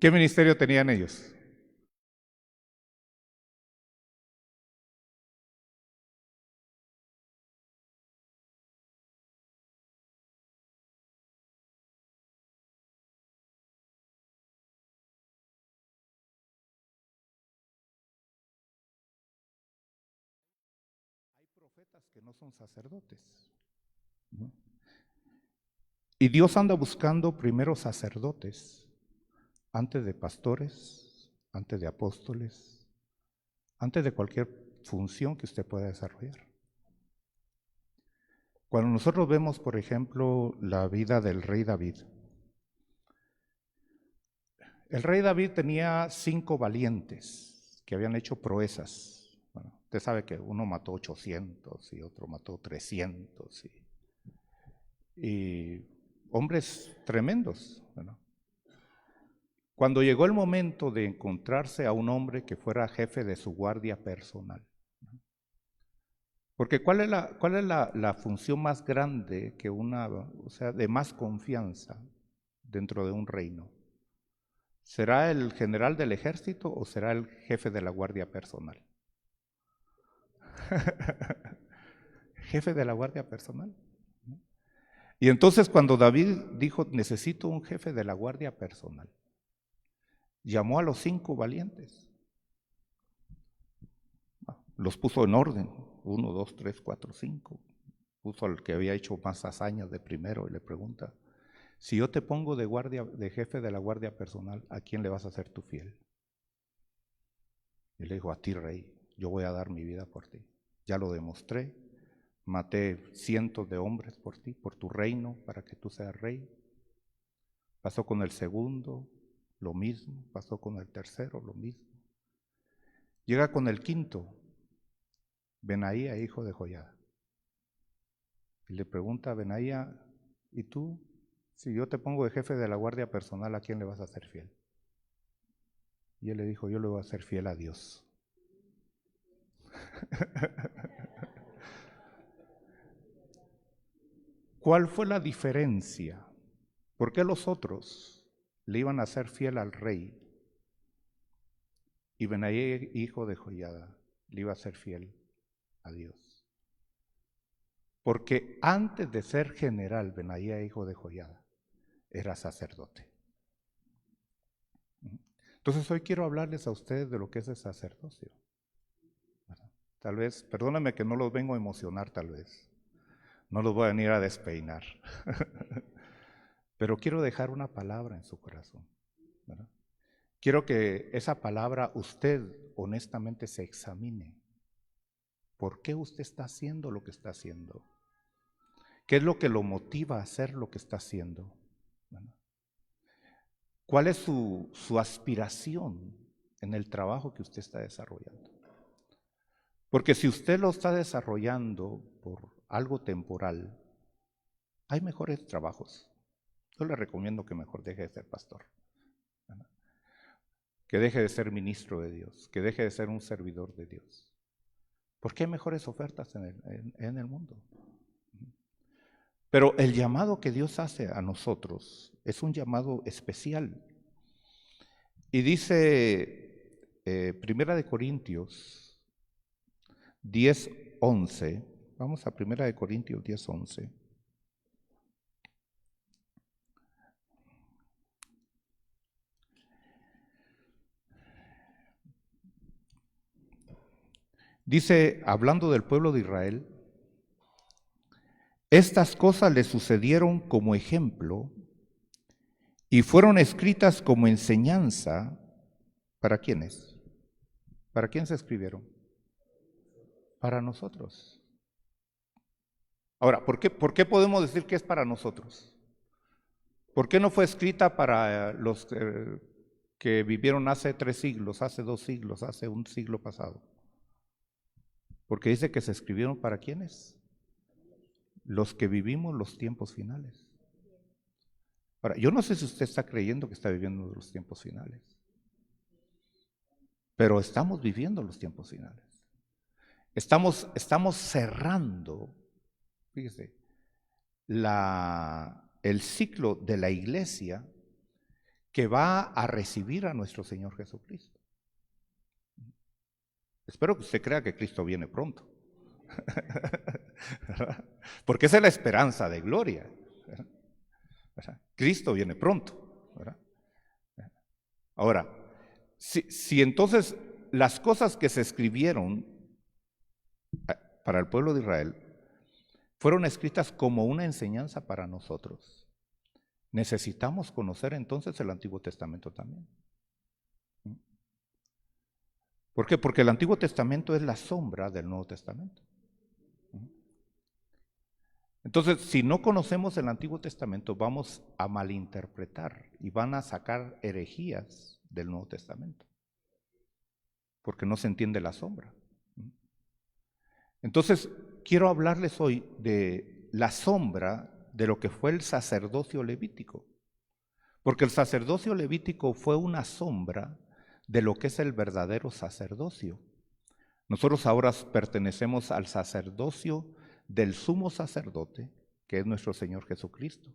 ¿Qué ministerio tenían ellos? Hay profetas que no son sacerdotes, ¿no? Y Dios anda buscando primero sacerdotes, antes de pastores, antes de apóstoles, antes de cualquier función que usted pueda desarrollar. Cuando nosotros vemos, por ejemplo, la vida del rey David, el rey David tenía 5 valientes que habían hecho proezas. Bueno, usted sabe que uno mató 800 y otro mató 300 y hombres tremendos. Bueno, cuando llegó el momento de encontrarse a un hombre que fuera jefe de su guardia personal, porque ¿cuál es la función más grande que o sea, de más confianza dentro de un reino? ¿Será el general del ejército o será el jefe de la guardia personal? Jefe de la guardia personal. Y entonces cuando David dijo, necesito un jefe de la guardia personal, llamó a los 5 valientes. Los puso en orden, 1, 2, 3, 4, 5. Puso al que había hecho más hazañas de primero y le pregunta, si yo te pongo de jefe de la guardia personal, ¿a quién le vas a hacer tu fiel? Y le dijo, a ti, rey, yo voy a dar mi vida por ti. Ya lo demostré, maté cientos de hombres por ti, por tu reino, para que tú seas rey. Pasó con el segundo, lo mismo. Pasó con el tercero, lo mismo. Llega con el quinto, Benaía, hijo de Joiada. Y le pregunta a Benaía, ¿y tú? Si yo te pongo de jefe de la guardia personal, ¿a quién le vas a ser fiel? Y él le dijo, yo le voy a ser fiel a Dios. ¿Cuál fue la diferencia? ¿Por qué los otros le iban a ser fiel al rey y Benaía, hijo de Joiada, le iba a ser fiel a Dios? Porque antes de ser general, Benaía, hijo de Joiada, era sacerdote. Entonces hoy quiero hablarles a ustedes de lo que es el sacerdocio. Tal vez, perdónenme que no los vengo a emocionar, tal vez. No los voy a venir a despeinar. Pero quiero dejar una palabra en su corazón, ¿verdad? Quiero que esa palabra usted honestamente se examine. ¿Por qué usted está haciendo lo que está haciendo? ¿Qué es lo que lo motiva a hacer lo que está haciendo? ¿Verdad? ¿Cuál es su aspiración en el trabajo que usted está desarrollando? Porque si usted lo está desarrollando por algo temporal, hay mejores trabajos. Yo le recomiendo que mejor deje de ser pastor, ¿verdad? Que deje de ser ministro de Dios, que deje de ser un servidor de Dios. Porque hay mejores ofertas en el mundo. Pero el llamado que Dios hace a nosotros es un llamado especial. Y dice Primera de Corintios 10:11. Vamos a Primera de Corintios 10:11. Dice, hablando del pueblo de Israel, estas cosas le sucedieron como ejemplo y fueron escritas como enseñanza. ¿Para quiénes? ¿Para quién se escribieron? Para nosotros. Ahora, ¿por qué podemos decir que es para nosotros? ¿Por qué no fue escrita para los que vivieron hace 3 siglos, hace 2 siglos, hace un siglo pasado? Porque dice que se escribieron para quiénes? Los que vivimos los tiempos finales. Ahora, yo no sé si usted está creyendo que está viviendo los tiempos finales, pero estamos viviendo los tiempos finales. Estamos cerrando, fíjese, el ciclo de la iglesia que va a recibir a nuestro Señor Jesucristo. Espero que usted crea que Cristo viene pronto. Porque esa es la esperanza de gloria. Cristo viene pronto. Ahora, si entonces las cosas que se escribieron para el pueblo de Israel fueron escritas como una enseñanza para nosotros, necesitamos conocer entonces el Antiguo Testamento también. ¿Por qué? Porque el Antiguo Testamento es la sombra del Nuevo Testamento. Entonces, si no conocemos el Antiguo Testamento, vamos a malinterpretar y van a sacar herejías del Nuevo Testamento, porque no se entiende la sombra. Entonces, quiero hablarles hoy de la sombra de lo que fue el sacerdocio levítico, porque el sacerdocio levítico fue una sombra de lo que es el verdadero sacerdocio. Nosotros ahora pertenecemos al sacerdocio del sumo sacerdote, que es nuestro Señor Jesucristo,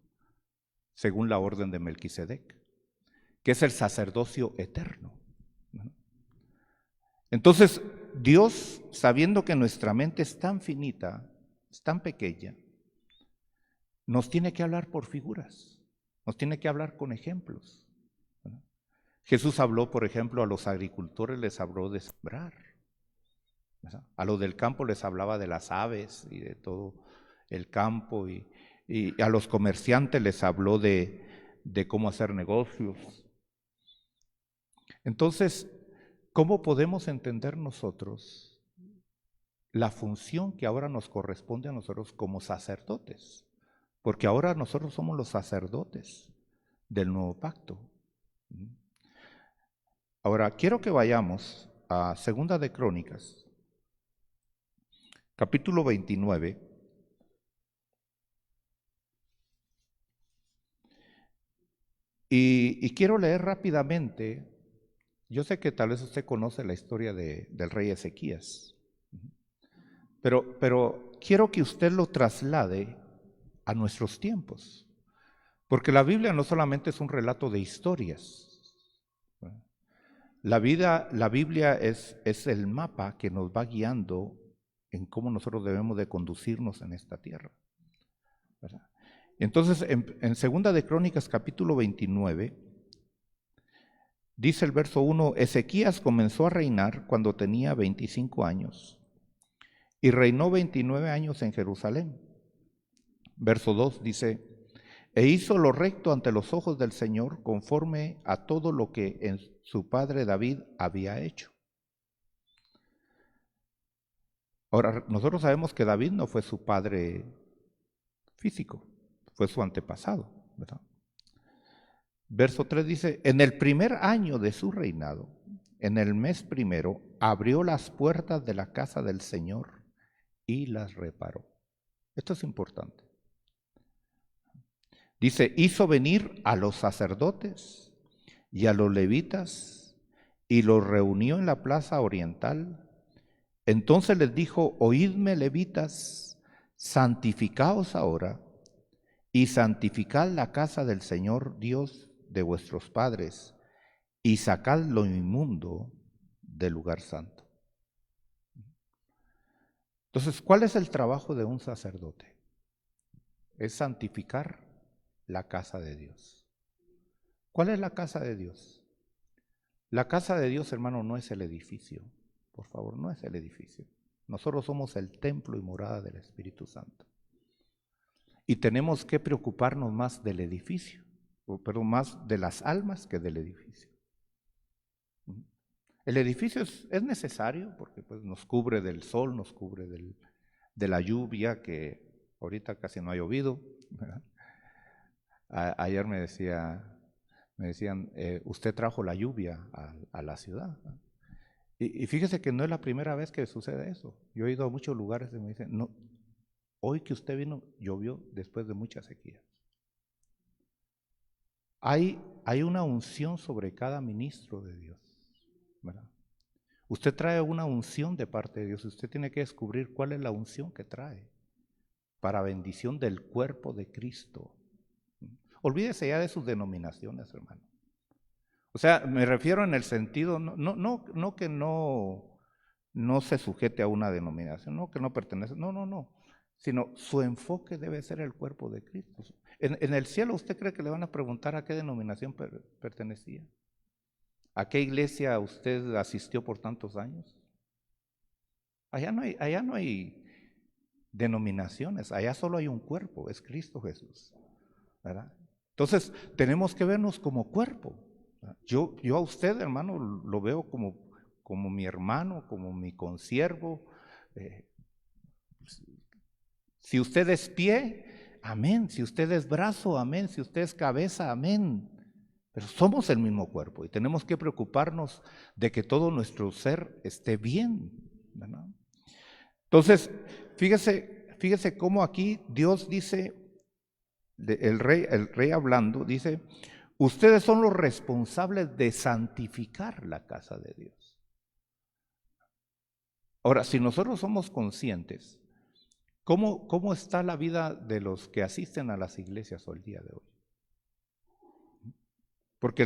según la orden de Melquisedec, que es el sacerdocio eterno. Entonces, Dios, sabiendo que nuestra mente es tan finita, es tan pequeña, nos tiene que hablar por figuras, nos tiene que hablar con ejemplos. Jesús habló, por ejemplo, a los agricultores les habló de sembrar. A los del campo les hablaba de las aves y de todo el campo, y a los comerciantes les habló de cómo hacer negocios. Entonces, ¿cómo podemos entender nosotros la función que ahora nos corresponde a nosotros como sacerdotes? Porque ahora nosotros somos los sacerdotes del nuevo pacto. Ahora, quiero que vayamos a Segunda de Crónicas, capítulo 29, y quiero leer rápidamente. Yo sé que tal vez usted conoce la historia del rey Ezequías, pero quiero que usted lo traslade a nuestros tiempos, porque la Biblia no solamente es un relato de historias. La Biblia es el mapa que nos va guiando en cómo nosotros debemos de conducirnos en esta tierra, ¿verdad? Entonces, en Segunda de Crónicas, capítulo 29, dice el verso 1, Ezequías comenzó a reinar cuando tenía 25 años y reinó 29 años en Jerusalén. Verso 2 dice, e hizo lo recto ante los ojos del Señor conforme a todo lo que en su padre David había hecho. Ahora, nosotros sabemos que David no fue su padre físico, fue su antepasado, ¿verdad? Verso 3 dice, en el primer año de su reinado, en el mes primero, abrió las puertas de la casa del Señor y las reparó. Esto es importante. Dice, hizo venir a los sacerdotes y a los levitas y los reunió en la plaza oriental. Entonces les dijo, oídme levitas, santificaos ahora y santificad la casa del Señor Dios de vuestros padres y sacad lo inmundo del lugar santo. Entonces, ¿cuál es el trabajo de un sacerdote? Es santificar la casa de Dios. ¿Cuál es la casa de Dios? La casa de Dios, hermano, no es el edificio. Por favor, no es el edificio. Nosotros somos el templo y morada del Espíritu Santo. Y tenemos que preocuparnos más del edificio, pero más de las almas que del edificio. El edificio es necesario porque pues, nos cubre del sol, nos cubre de la lluvia, que ahorita casi no ha llovido, ¿verdad? Ayer me decían, usted trajo la lluvia a la ciudad. Y fíjese que no es la primera vez que sucede eso. Yo he ido a muchos lugares y me dicen, no, hoy que usted vino, llovió después de mucha sequía. Hay una unción sobre cada ministro de Dios, ¿verdad? Usted trae una unción de parte de Dios. Usted tiene que descubrir cuál es la unción que trae para bendición del cuerpo de Cristo. Olvídese ya de sus denominaciones, hermano. O sea, me refiero en el sentido, no que no se sujete a una denominación, no que no pertenece, no, sino su enfoque debe ser el cuerpo de Cristo. En el cielo, ¿usted cree que le van a preguntar a qué denominación pertenecía? ¿A qué iglesia usted asistió por tantos años? Allá no hay denominaciones, allá solo hay un cuerpo, es Cristo Jesús, ¿verdad? Entonces, tenemos que vernos como cuerpo. Yo a usted, hermano, lo veo como mi hermano, como mi consiervo. Eh, si usted es pie, amén. Si usted es brazo, amén. Si usted es cabeza, amén. Pero somos el mismo cuerpo y tenemos que preocuparnos de que todo nuestro ser esté bien, ¿verdad? Entonces, fíjese cómo aquí Dios dice, el rey hablando, dice, ustedes son los responsables de santificar la casa de Dios. Ahora, si nosotros somos conscientes, ¿cómo está la vida de los que asisten a las iglesias hoy día de hoy? Porque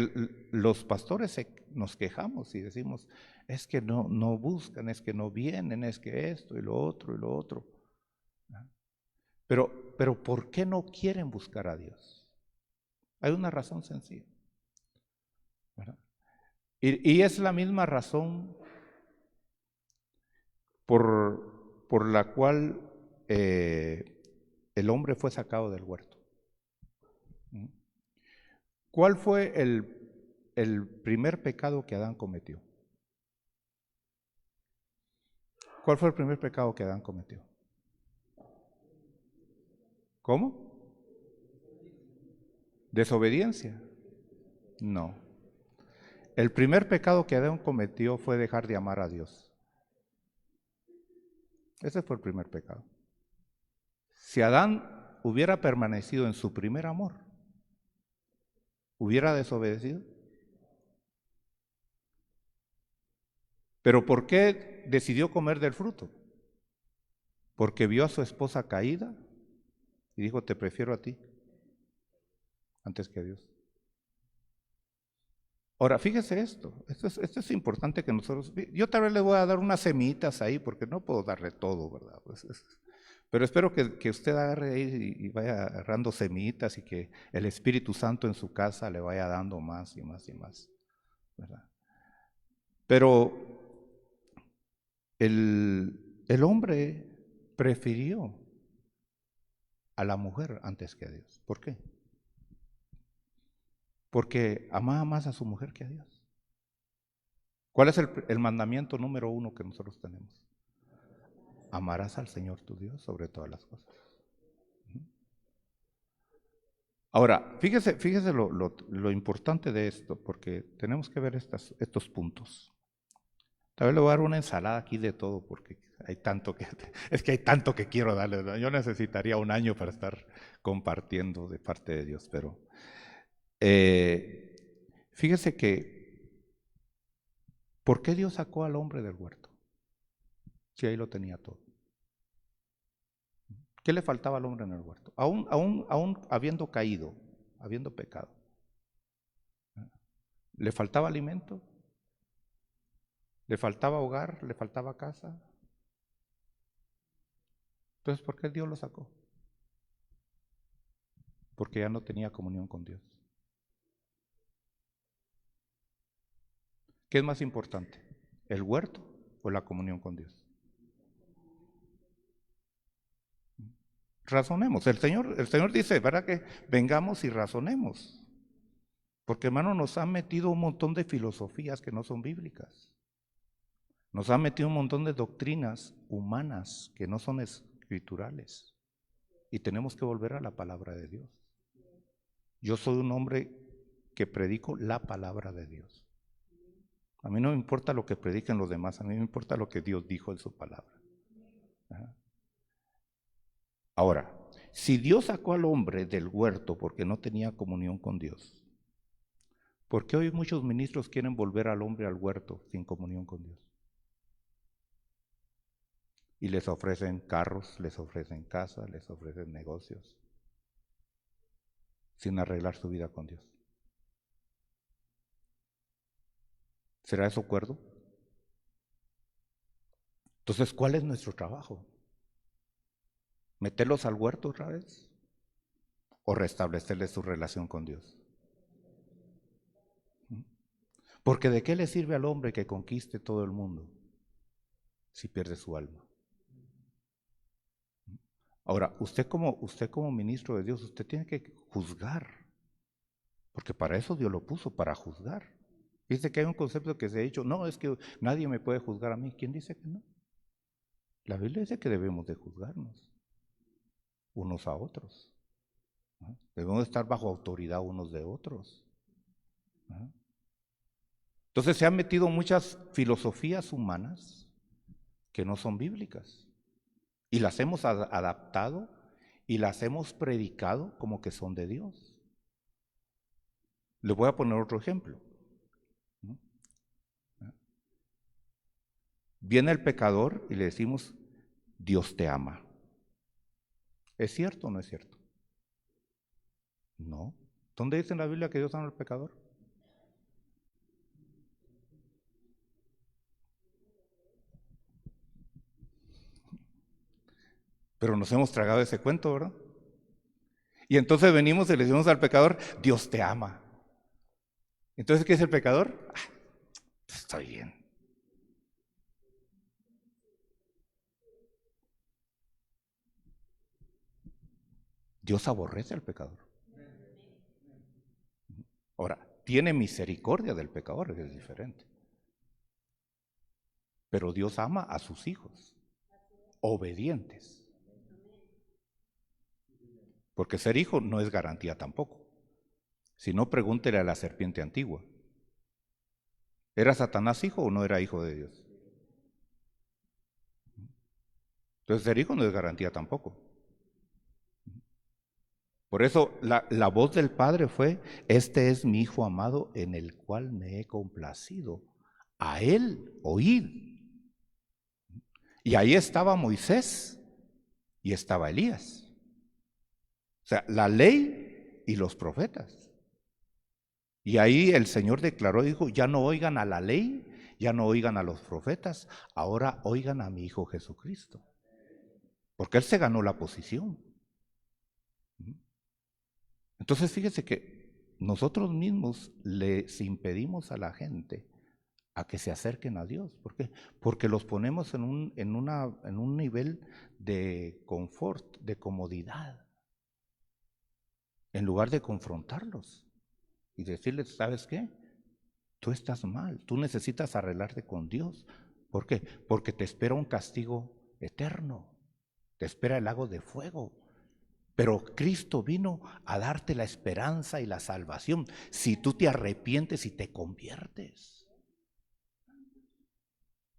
los pastores nos quejamos y decimos, es que no buscan, es que no vienen, es que esto y lo otro y lo otro. Pero ¿por qué no quieren buscar a Dios? Hay una razón sencilla, ¿verdad? Y es la misma razón por la cual el hombre fue sacado del huerto. ¿Cuál fue el primer pecado que Adán cometió? ¿Cuál fue el primer pecado que Adán cometió? ¿Cómo? ¿Desobediencia? No. El primer pecado que Adán cometió fue dejar de amar a Dios. Ese fue el primer pecado. Si Adán hubiera permanecido en su primer amor, ¿hubiera desobedecido? ¿Pero por qué decidió comer del fruto? Porque vio a su esposa caída y dijo, te prefiero a ti antes que a Dios. Ahora, fíjese esto es importante que nosotros, yo tal vez le voy a dar unas semillitas ahí, porque no puedo darle todo, ¿verdad? Pero espero que usted agarre ahí y vaya agarrando semillitas y que el Espíritu Santo en su casa le vaya dando más y más y más, ¿verdad? Pero el hombre prefirió a la mujer antes que a Dios. ¿Por qué? Porque amaba más a su mujer que a Dios. ¿Cuál es el mandamiento número 1 que nosotros tenemos? Amarás al Señor tu Dios sobre todas las cosas. Ahora, fíjese lo importante de esto, porque tenemos que ver estos puntos. Tal vez le voy a dar una ensalada aquí de todo, porque es que hay tanto que quiero darle, ¿no? Yo necesitaría un año para estar compartiendo de parte de Dios, pero fíjese que, ¿por qué Dios sacó al hombre del huerto? Si ahí lo tenía todo. ¿Qué le faltaba al hombre en el huerto? Aún habiendo caído, habiendo pecado. ¿Le faltaba alimento? ¿Le faltaba hogar? ¿Le faltaba casa? Entonces, ¿por qué Dios lo sacó? Porque ya no tenía comunión con Dios. ¿Qué es más importante? ¿El huerto o la comunión con Dios? Razonemos. El Señor dice, ¿verdad? Que vengamos y razonemos. Porque, hermano, nos han metido un montón de filosofías que no son bíblicas. Nos han metido un montón de doctrinas humanas que no son escriturales. Y tenemos que volver a la palabra de Dios. Yo soy un hombre que predico la palabra de Dios. A mí no me importa lo que prediquen los demás, a mí me importa lo que Dios dijo en su palabra. Ahora, si Dios sacó al hombre del huerto porque no tenía comunión con Dios, ¿por qué hoy muchos ministros quieren volver al hombre al huerto sin comunión con Dios? Y les ofrecen carros, les ofrecen casas, les ofrecen negocios, sin arreglar su vida con Dios. ¿Será eso cuerdo? Entonces, ¿cuál es nuestro trabajo? ¿Meterlos al huerto otra vez? ¿O restablecerles su relación con Dios? Porque ¿de qué le sirve al hombre que conquiste todo el mundo si pierde su alma? Ahora, usted como ministro de Dios, usted tiene que juzgar, porque para eso Dios lo puso, para juzgar. Dice que hay un concepto que se ha dicho, no, es que nadie me puede juzgar a mí. ¿Quién dice que no? La Biblia dice que debemos de juzgarnos unos a otros, ¿no? Debemos estar bajo autoridad unos de otros, ¿no? Entonces se han metido muchas filosofías humanas que no son bíblicas y las hemos adaptado y las hemos predicado como que son de Dios. Les voy a poner otro ejemplo, ¿no? Viene el pecador y le decimos, Dios te ama. ¿Es cierto o no es cierto? No. ¿Dónde dice en la Biblia que Dios ama al pecador? Pero nos hemos tragado ese cuento, ¿verdad? Y entonces venimos y le decimos al pecador, Dios te ama. Entonces, ¿qué es el pecador? Estoy bien. Dios aborrece al pecador. Ahora, tiene misericordia del pecador, que es diferente. Pero Dios ama a sus hijos, obedientes. Porque ser hijo no es garantía tampoco. Si no, pregúntele a la serpiente antigua. ¿Era Satanás hijo o no era hijo de Dios? Entonces ser hijo no es garantía tampoco. Por eso la voz del Padre fue, este es mi Hijo amado en el cual me he complacido. A él oíd. Y ahí estaba Moisés y estaba Elías. O sea, la ley y los profetas. Y ahí el Señor declaró, dijo, ya no oigan a la ley, ya no oigan a los profetas, ahora oigan a mi Hijo Jesucristo. Porque Él se ganó la posición. Entonces fíjese que nosotros mismos les impedimos a la gente a que se acerquen a Dios. ¿Por qué? Porque los ponemos en un nivel de confort, de comodidad, en lugar de confrontarlos y decirles, ¿sabes qué? Tú estás mal, tú necesitas arreglarte con Dios. ¿Por qué? Porque te espera un castigo eterno, te espera el lago de fuego. Pero Cristo vino a darte la esperanza y la salvación si tú te arrepientes y te conviertes.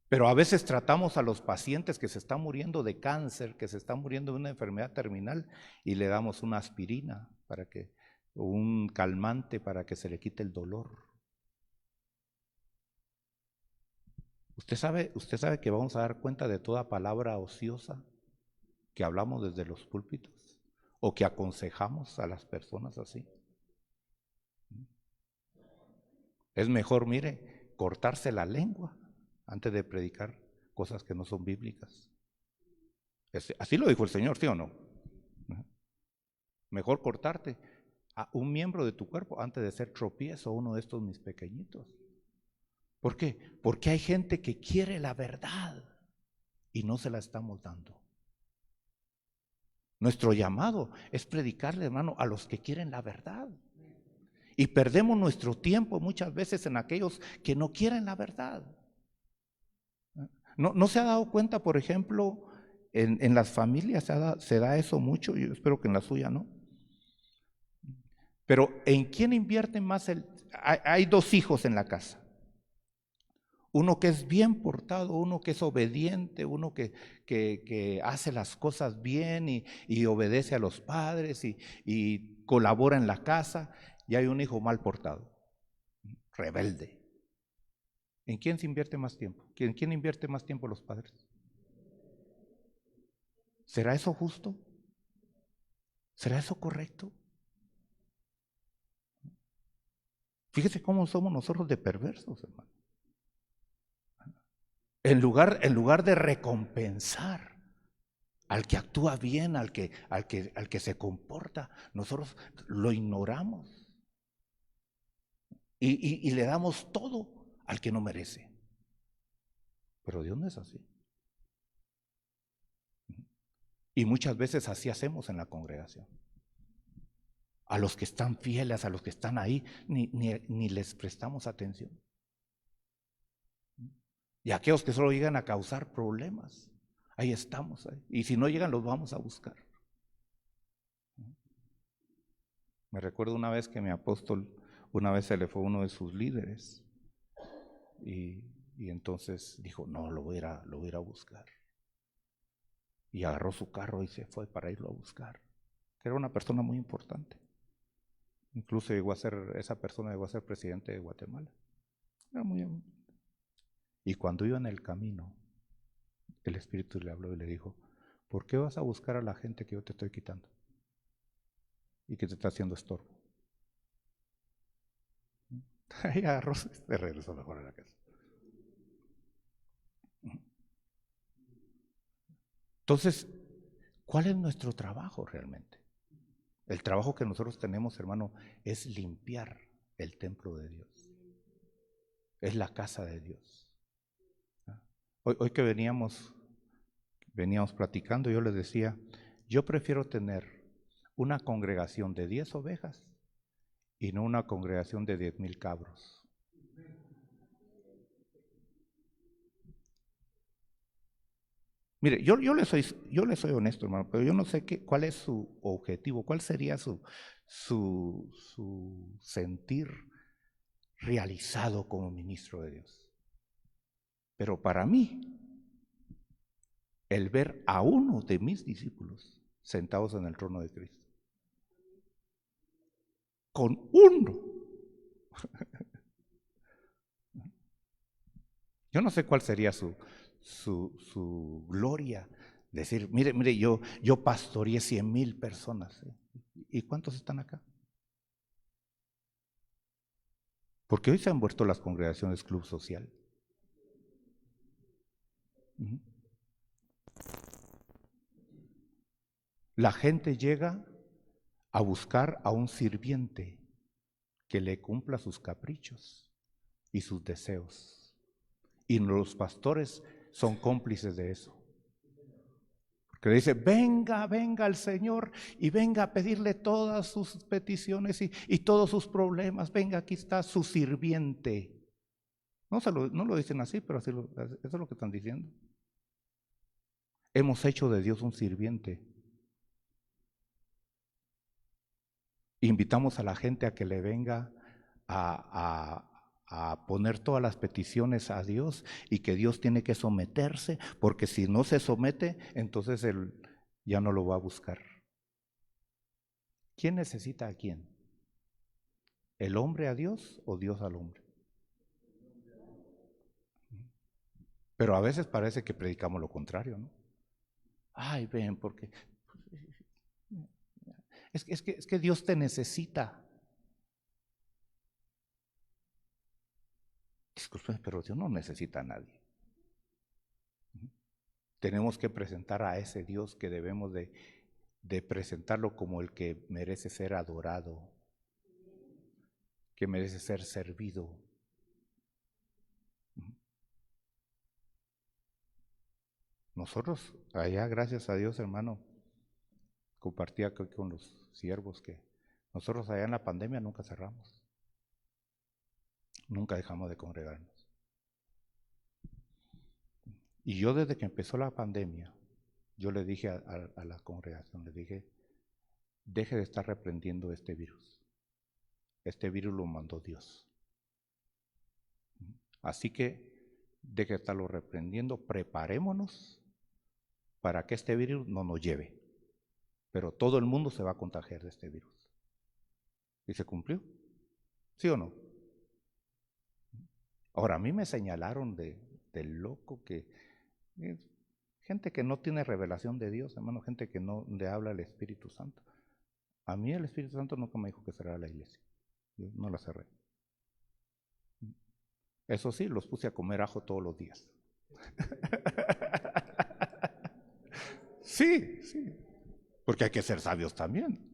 Pero a veces tratamos a los pacientes que se están muriendo de cáncer, que se están muriendo de una enfermedad terminal y le damos una aspirina o un calmante para que se le quite el dolor. Usted sabe que vamos a dar cuenta de toda palabra ociosa que hablamos desde los púlpitos o que aconsejamos a las personas así. Es mejor, mire, cortarse la lengua antes de predicar cosas que no son bíblicas. Así lo dijo el Señor, ¿sí o no? Mejor cortarte a un miembro de tu cuerpo antes de ser tropiezo a uno de estos mis pequeñitos. ¿Por qué? Porque hay gente que quiere la verdad y no se la estamos dando. Nuestro llamado es predicarle, hermano, a los que quieren la verdad. Y perdemos nuestro tiempo muchas veces en aquellos que no quieren la verdad. ¿No se ha dado cuenta, por ejemplo, en las familias se da eso mucho? Yo espero que en la suya no. Pero ¿en quién invierte más hay dos hijos en la casa? Uno que es bien portado, uno que es obediente, uno que hace las cosas bien y obedece a los padres y colabora en la casa, y hay un hijo mal portado, rebelde. ¿En quién se invierte más tiempo? ¿En quién invierte más tiempo los padres? ¿Será eso justo? ¿Será eso correcto? Fíjese cómo somos nosotros de perversos, hermano. En lugar de recompensar al que actúa bien, al que se comporta, nosotros lo ignoramos y le damos todo al que no merece. Pero Dios no es así. Y muchas veces así hacemos en la congregación. A los que están fieles, a los que están ahí, ni les prestamos atención. Y a aquellos que solo llegan a causar problemas, ahí estamos. Y si no llegan, los vamos a buscar. Me recuerdo una vez que mi apóstol, una vez se le fue uno de sus líderes y entonces dijo, no, lo voy a ir a buscar. Y agarró su carro y se fue para irlo a buscar. Que era una persona muy importante. Incluso esa persona llegó a ser presidente de Guatemala. Era muy. Y cuando iba en el camino, el Espíritu le habló y le dijo, ¿por qué vas a buscar a la gente que yo te estoy quitando? Y que te está haciendo estorbo. Ahí agarró, se regresó mejor a la casa. Entonces, ¿cuál es nuestro trabajo realmente? El trabajo que nosotros tenemos, hermano, es limpiar el templo de Dios. Es la casa de Dios. Hoy que veníamos platicando, yo les decía, yo prefiero tener una congregación de 10 ovejas y no una congregación de 10,000 cabros. Mire, yo le soy honesto, hermano, pero yo no sé cuál es su objetivo, cuál sería su sentir realizado como ministro de Dios. Pero para mí, el ver a uno de mis discípulos sentados en el trono de Cristo, con uno. Yo no sé cuál sería su gloria. Decir, mire, yo pastoreé 100,000 personas. ¿Y cuántos están acá? Porque hoy se han vuelto las congregaciones club social. La gente llega a buscar a un sirviente que le cumpla sus caprichos y sus deseos. Y los pastores son cómplices de eso. Que dice, venga el Señor y venga a pedirle todas sus peticiones y todos sus problemas. Venga, aquí está su sirviente. No lo dicen así, pero eso es lo que están diciendo. Hemos hecho de Dios un sirviente. Invitamos a la gente a que le venga a poner todas las peticiones a Dios y que Dios tiene que someterse, porque si no se somete, entonces él ya no lo va a buscar. ¿Quién necesita a quién? ¿El hombre a Dios o Dios al hombre? Pero a veces parece que predicamos lo contrario, ¿no? Ay, ven, porque es que Dios te necesita. Disculpe, pero Dios no necesita a nadie. Tenemos que presentar a ese Dios que debemos de presentarlo como el que merece ser adorado, que merece ser servido. Nosotros, allá, gracias a Dios, hermano, compartía con los siervos que nosotros allá en la pandemia nunca cerramos, nunca dejamos de congregarnos. Y yo desde que empezó la pandemia, yo le dije a la congregación, le dije, deje de estar reprendiendo este virus. Este virus lo mandó Dios. Así que deje de estarlo reprendiendo, preparémonos para que este virus no nos lleve. Pero todo el mundo se va a contagiar de este virus. ¿Y se cumplió? ¿Sí o no? Ahora, a mí me señalaron de loco que gente que no tiene revelación de Dios, hermano, gente que no le habla el Espíritu Santo. A mí el Espíritu Santo nunca me dijo que cerrara la iglesia. Yo no la cerré. Eso sí, los puse a comer ajo todos los días. Sí, sí, porque hay que ser sabios también.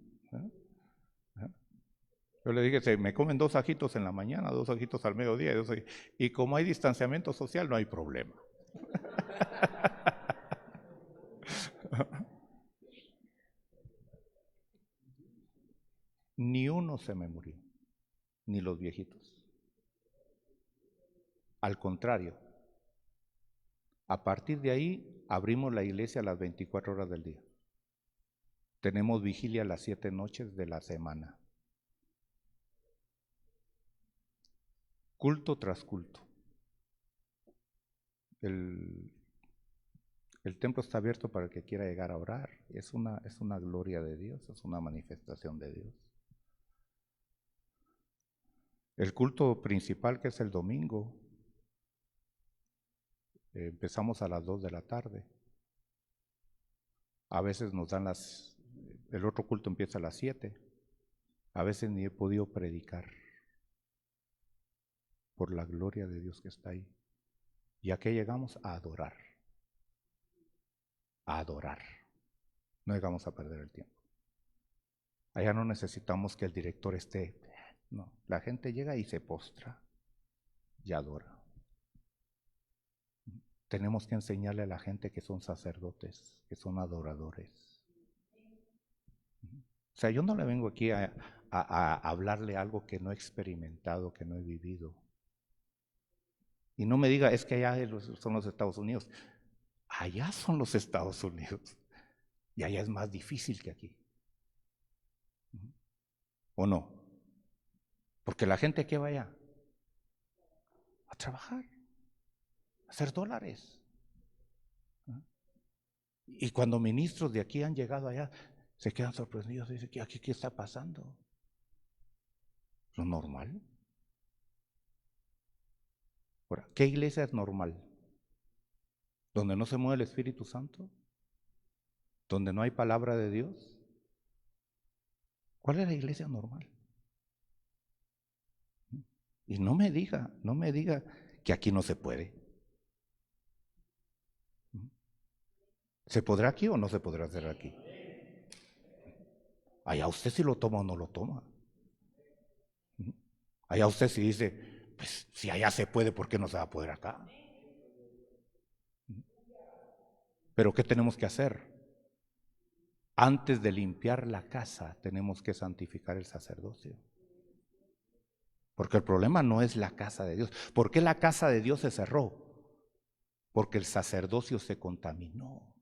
Yo le dije, se me comen 2 ajitos en la mañana, 2 ajitos al mediodía, y como hay distanciamiento social, no hay problema. Ni uno se me murió, ni los viejitos. Al contrario, a partir de ahí abrimos la iglesia a las 24 horas del día. Tenemos vigilia las 7 noches de la semana. Culto tras culto. El templo está abierto para el que quiera llegar a orar. Es una gloria de Dios, es una manifestación de Dios. El culto principal, que es el domingo, empezamos a las 2 de la tarde. A veces nos dan el otro culto empieza a las 7. A veces ni he podido predicar por la gloria de Dios que está ahí. ¿Y a qué llegamos? A adorar. A adorar. No llegamos a perder el tiempo. Allá no necesitamos que el director esté. No, la gente llega y se postra y adora. Tenemos que enseñarle a la gente que son sacerdotes, que son adoradores. O sea, yo no le vengo aquí a hablarle algo que no he experimentado, que no he vivido. Y no me diga, es que allá son los Estados Unidos. Allá son los Estados Unidos. Y allá es más difícil que aquí. ¿O no? Porque la gente que va allá a trabajar, a hacer dólares. Y cuando ministros de aquí han llegado allá, se quedan sorprendidos. Dicen, ¿aquí qué está pasando? ¿Lo normal? Ahora, ¿qué iglesia es normal? ¿Donde no se mueve el Espíritu Santo? ¿Donde no hay palabra de Dios? ¿Cuál es la iglesia normal? Y no me diga que aquí no se puede. ¿Se podrá aquí o no se podrá hacer aquí? Allá usted si lo toma o no lo toma. Allá usted si dice, pues si allá se puede, ¿por qué no se va a poder acá? Pero ¿qué tenemos que hacer? Antes de limpiar la casa, tenemos que santificar el sacerdocio. Porque el problema no es la casa de Dios. ¿Por qué la casa de Dios se cerró? Porque el sacerdocio se contaminó.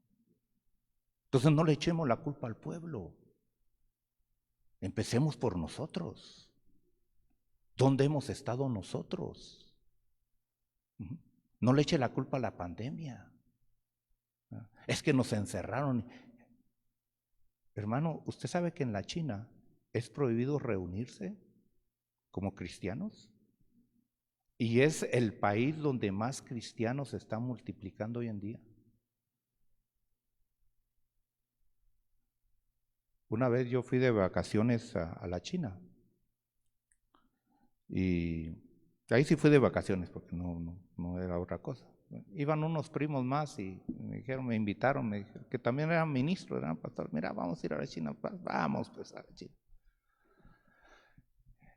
Entonces no le echemos la culpa al pueblo. Empecemos por nosotros. ¿Dónde hemos estado nosotros? No le eche la culpa a la pandemia. Es que nos encerraron. Hermano, ¿usted sabe que en la China es prohibido reunirse como cristianos? Y es el país donde más cristianos se están multiplicando hoy en día. Una vez yo fui de vacaciones a la China. Y ahí sí fui de vacaciones porque no era otra cosa. Iban unos primos más y me invitaron, me dijeron, que también eran ministros, eran pastores, mira, vamos a ir a la China, vamos pues a la China.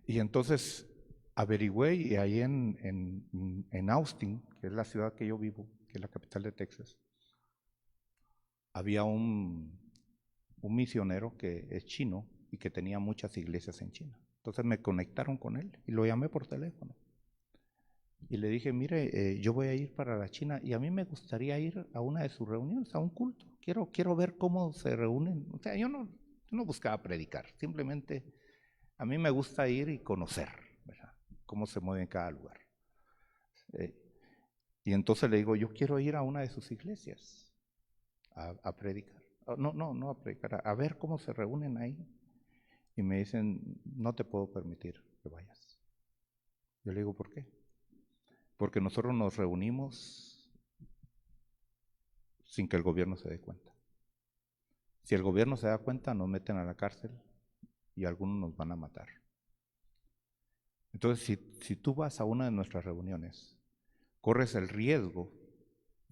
Y entonces averigüé y ahí en Austin, que es la ciudad que yo vivo, que es la capital de Texas, había un misionero que es chino y que tenía muchas iglesias en China. Entonces me conectaron con él y lo llamé por teléfono. Y le dije, mire, yo voy a ir para la China y a mí me gustaría ir a una de sus reuniones, a un culto. Quiero ver cómo se reúnen. O sea, yo no buscaba predicar, simplemente a mí me gusta ir y conocer, ¿verdad? Cómo se mueve en cada lugar. Y entonces le digo, yo quiero ir a una de sus iglesias a predicar. No a predicar, a ver cómo se reúnen ahí. Y me dicen, no te puedo permitir que vayas. Yo le digo, ¿por qué? Porque nosotros nos reunimos sin que el gobierno se dé cuenta. Si el gobierno se da cuenta, nos meten a la cárcel y algunos nos van a matar. Entonces, si tú vas a una de nuestras reuniones, corres el riesgo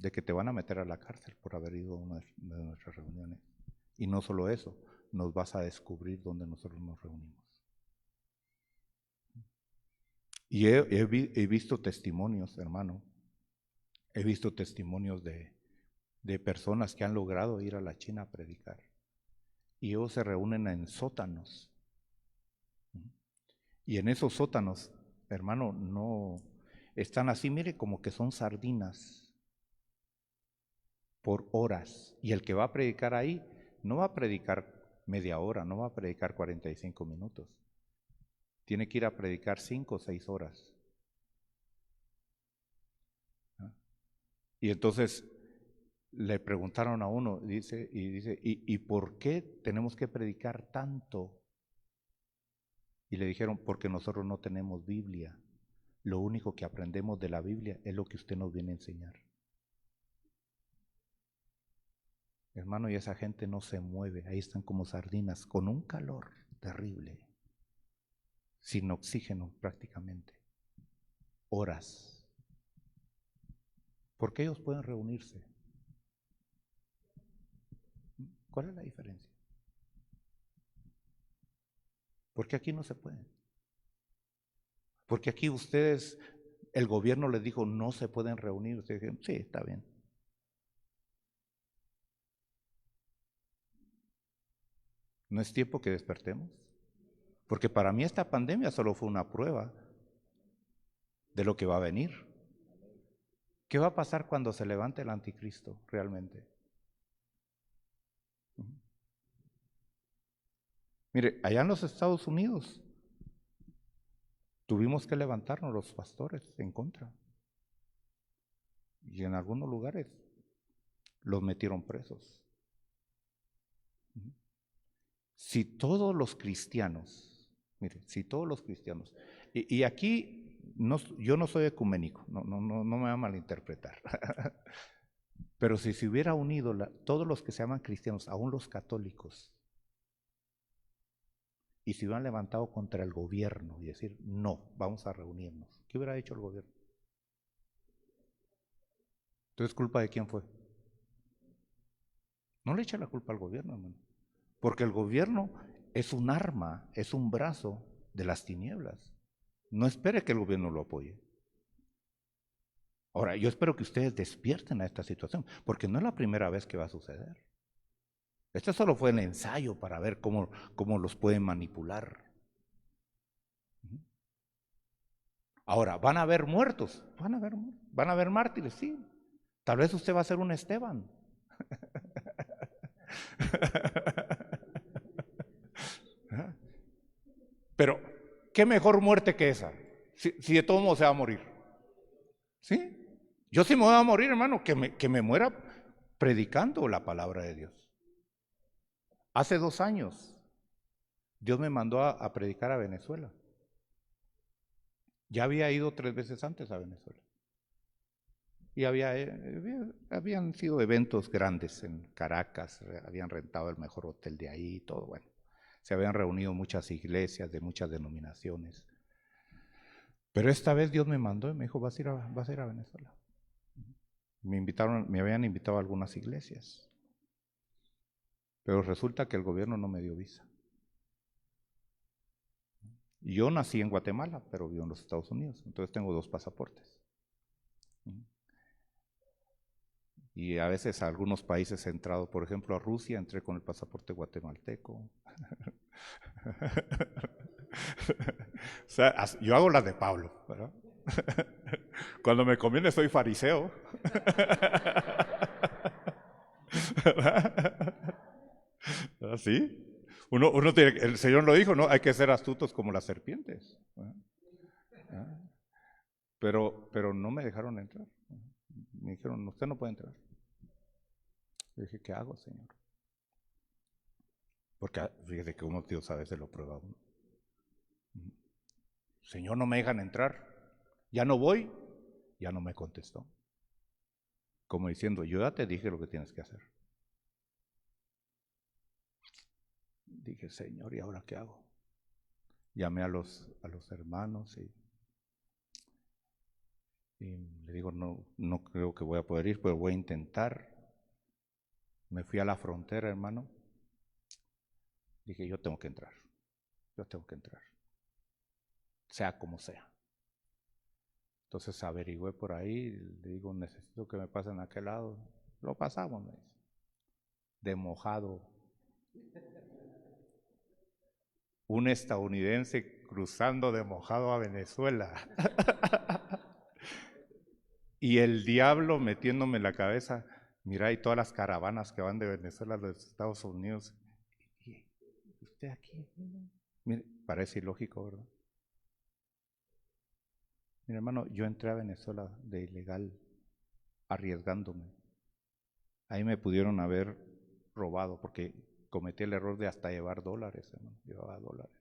de que te van a meter a la cárcel por haber ido a una de nuestras reuniones. Y no solo eso, nos vas a descubrir dónde nosotros nos reunimos. Y he visto testimonios, hermano, he visto testimonios de personas que han logrado ir a la China a predicar. Y ellos se reúnen en sótanos. Y en esos sótanos, hermano, no están así, mire, como que son sardinas por horas. Y el que va a predicar ahí no va a predicar media hora, no va a predicar 45 minutos. Tiene que ir a predicar 5 o 6 horas. Y entonces le preguntaron a uno, dice, ¿y por qué tenemos que predicar tanto? Y le dijeron, porque nosotros no tenemos Biblia. Lo único que aprendemos de la Biblia es lo que usted nos viene a enseñar. Hermano, y esa gente no se mueve, ahí están como sardinas, con un calor terrible, sin oxígeno prácticamente, horas. ¿Por qué ellos pueden reunirse? ¿Cuál es la diferencia? Porque aquí no se puede. Porque aquí ustedes, el gobierno les dijo, no se pueden reunir. Ustedes dijeron, sí, está bien. ¿No es tiempo que despertemos? Porque para mí esta pandemia solo fue una prueba de lo que va a venir. ¿Qué va a pasar cuando se levante el anticristo realmente? Mire, allá en los Estados Unidos tuvimos que levantarnos los pastores en contra. Y en algunos lugares los metieron presos. Si todos los cristianos, mire, si todos los cristianos, y aquí no, yo no soy ecuménico, no me va a malinterpretar, pero si se hubiera unido todos los que se llaman cristianos, aún los católicos, y se hubieran levantado contra el gobierno y decir, no, vamos a reunirnos, ¿qué hubiera hecho el gobierno? Entonces, ¿culpa de quién fue? No le eche la culpa al gobierno, hermano, porque el gobierno es un arma, es un brazo de las tinieblas. No espere que el gobierno lo apoye. Ahora, yo espero que ustedes despierten a esta situación, porque no es la primera vez que va a suceder. Este solo fue el ensayo para ver cómo los pueden manipular. Ahora, ¿van a haber muertos? ¿Van a haber mártires? Sí. Tal vez usted va a ser un Esteban. Pero, ¿qué mejor muerte que esa? Si de todo modo se va a morir. ¿Sí? Yo sí me voy a morir, hermano, que me muera predicando la palabra de Dios. Hace 2 años, Dios me mandó a predicar a Venezuela. Ya había ido 3 veces antes a Venezuela. Y habían sido eventos grandes en Caracas, habían rentado el mejor hotel de ahí y todo, bueno. Se habían reunido muchas iglesias de muchas denominaciones. Pero esta vez Dios me mandó y me dijo, vas a ir a Venezuela. Me habían invitado a algunas iglesias. Pero resulta que el gobierno no me dio visa. Yo nací en Guatemala, pero vivo en los Estados Unidos, entonces tengo 2 pasaportes. Y a veces a algunos países he entrado, por ejemplo a Rusia, entré con el pasaporte guatemalteco. O sea, yo hago las de Pablo, ¿verdad? Cuando me conviene soy fariseo. ¿Así? Uno tiene, el Señor lo dijo, ¿no? Hay que ser astutos como las serpientes. Pero no me dejaron entrar. Me dijeron, usted no puede entrar. Le dije, ¿qué hago, Señor? Porque fíjese que uno, Dios, a veces lo prueba uno. Señor, no me dejan entrar. Ya no voy. Ya no me contestó. Como diciendo, yo ya te dije lo que tienes que hacer. Dije, Señor, ¿y ahora qué hago? Llamé a los hermanos Y le digo, no creo que voy a poder ir, pero voy a intentar. Me fui a la frontera, hermano. Dije, yo tengo que entrar, sea como sea. Entonces averigüé por ahí, le digo, necesito que me pasen a aquel lado. Lo pasamos, me dice. De mojado. Un estadounidense cruzando de mojado a Venezuela. Y el diablo metiéndome en la cabeza, mira, hay todas las caravanas que van de Venezuela a los Estados Unidos. ¿Y usted aquí? Mire, parece ilógico, ¿verdad? Mi hermano, yo entré a Venezuela de ilegal, arriesgándome. Ahí me pudieron haber robado porque cometí el error de hasta llevar dólares, hermano. Llevaba dólares.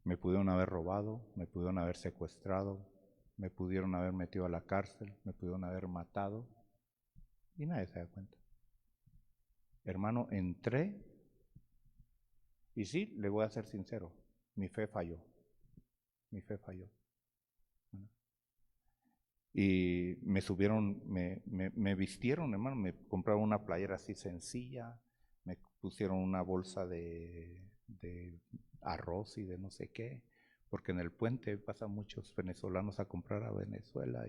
Me pudieron haber robado, me pudieron haber secuestrado, me pudieron haber metido a la cárcel, me pudieron haber matado y nadie se da cuenta. Hermano, entré y sí, le voy a ser sincero, mi fe falló. Y me subieron, me vistieron, hermano, me compraron una playera así sencilla, me pusieron una bolsa de arroz y de no sé qué, porque en el puente pasan muchos venezolanos a comprar a Venezuela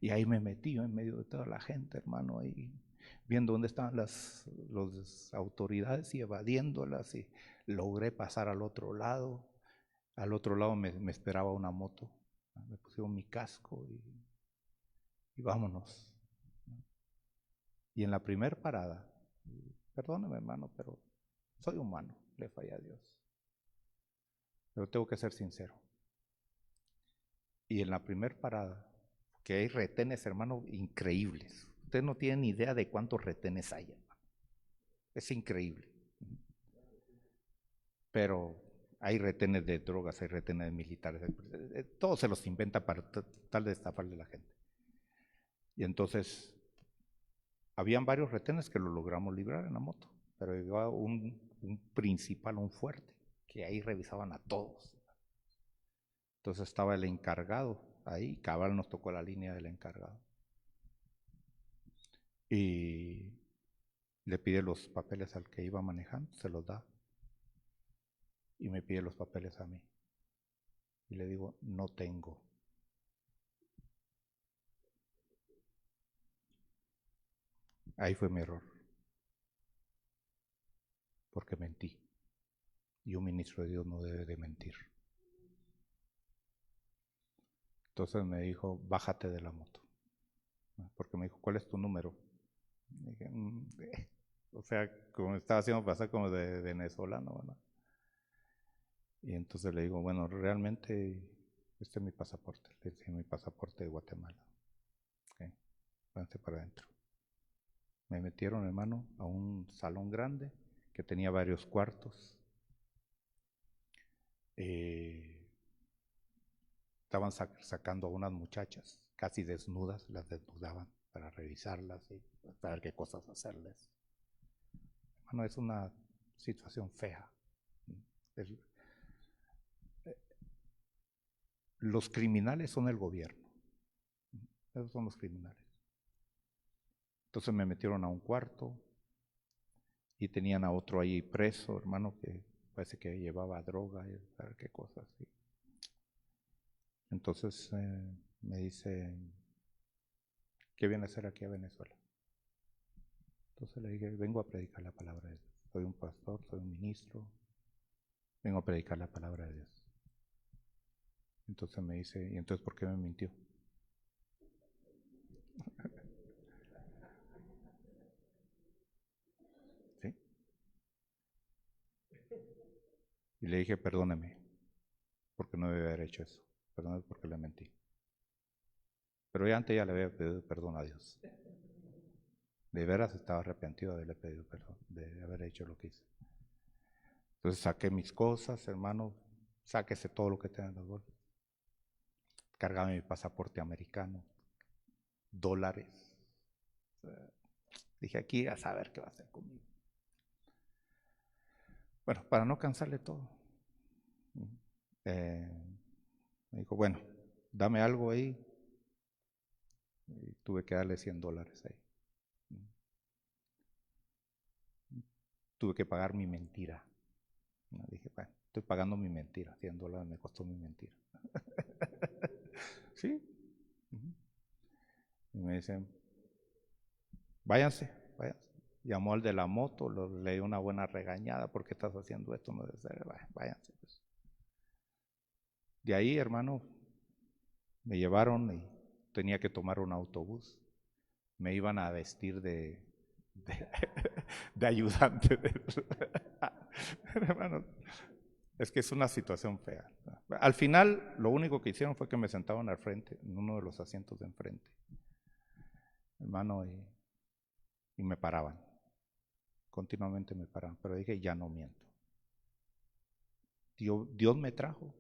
y ahí me metí en medio de toda la gente, hermano, ahí viendo dónde estaban las autoridades y evadiéndolas y logré pasar al otro lado. Al otro lado me esperaba una moto, me pusieron mi casco y vámonos. Y en la primer parada, perdóneme hermano, pero soy humano, le fallé a Dios. Pero tengo que ser sincero. Y en la primer parada, que hay retenes, hermano, increíbles. Usted no tiene ni idea de cuántos retenes hay, hermano. Es increíble. Pero hay retenes de drogas, hay retenes de militares, todos se los inventa para tal de estafarle a la gente. Y entonces, habían varios retenes que lo logramos librar en la moto, pero llegaba un principal, un fuerte, que ahí revisaban a todos. Entonces estaba el encargado ahí, cabal nos tocó la línea del encargado. Y le pide los papeles al que iba manejando, se los da. Y me pide los papeles a mí. Y le digo, no tengo. Ahí fue mi error. Porque mentí. Y un ministro de Dios no debe de mentir. Entonces me dijo, bájate de la moto. Porque me dijo, ¿cuál es tu número? Y dije, o sea, como me estaba haciendo pasar como de venezolano, ¿verdad? Y entonces le digo, bueno, realmente este es mi pasaporte. Le dije, mi pasaporte de Guatemala. Okay, váyanse para adentro. Me metieron, hermano, a un salón grande que tenía varios cuartos. Estaban sacando a unas muchachas casi desnudas, las desnudaban para revisarlas y para ver qué cosas hacerles. Hermano, es una situación fea. Los criminales son el gobierno. Esos son los criminales. Entonces me metieron a un cuarto y tenían a otro ahí preso, hermano, que parece que llevaba droga y saber qué cosas. ¿Sí? Entonces me dice, ¿qué viene a hacer aquí a Venezuela? Entonces le dije, vengo a predicar la palabra de Dios. Soy un pastor, soy un ministro, vengo a predicar la palabra de Dios. Entonces me dice, ¿y entonces por qué me mintió? ¿Sí? Y le dije, perdóneme, porque no debe haber hecho eso. Perdóneme porque le mentí. Pero ya antes ya le había pedido perdón a Dios. De veras estaba arrepentido de haberle pedido perdón, de haber hecho lo que hice. Entonces saqué mis cosas, hermano, sáquese todo lo que tenga en los bolsos. Cargaba mi pasaporte americano, dólares. Dije, aquí a saber qué va a hacer conmigo. Bueno, para no cansarle todo. Me dijo, bueno, dame algo ahí. Y tuve que darle $100 ahí. Tuve que pagar mi mentira. Dije, bueno, estoy pagando mi mentira. $100 me costó mi mentira. ¿Sí? Y me dicen, váyanse. Llamó al de la moto, le dio una buena regañada. ¿Por qué estás haciendo esto? No debe ser. Váyanse. Pues. De ahí, hermano, me llevaron y tenía que tomar un autobús. Me iban a vestir de ayudante. Hermano, es que es una situación fea. Al final, lo único que hicieron fue que me sentaban al frente, en uno de los asientos de enfrente, hermano, y me paraban. Continuamente me paraban, pero dije, ya no miento. Dios me trajo.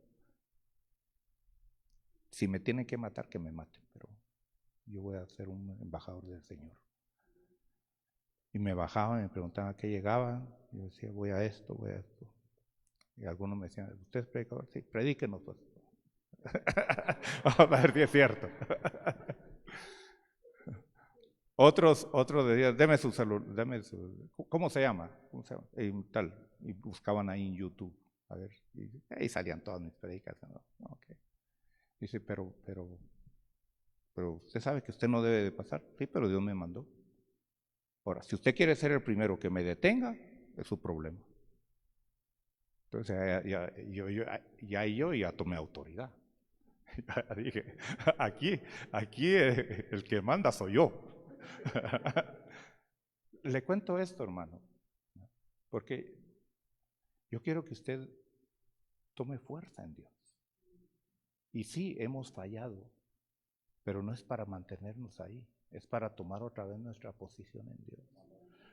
Si me tienen que matar, que me maten, pero yo voy a ser un embajador del Señor. Y me bajaban y me preguntaban a qué llegaba. Yo decía, voy a esto. Y algunos me decían, ¿usted es predicador? Sí, predíquenos pues. A ver si es cierto. Otros decían, deme su celular, ¿cómo se llama? Y tal. Y buscaban ahí en YouTube. A ver, y ahí salían todas mis predicaciones. ¿No? Okay. Dice, pero usted sabe que usted no debe de pasar. Sí, pero Dios me mandó. Ahora, si usted quiere ser el primero que me detenga, es su problema. Entonces yo ya tomé autoridad. Ya dije, aquí el que manda soy yo. Le cuento esto, hermano, porque yo quiero que usted tome fuerza en Dios. Y sí, hemos fallado, pero no es para mantenernos ahí, es para tomar otra vez nuestra posición en Dios.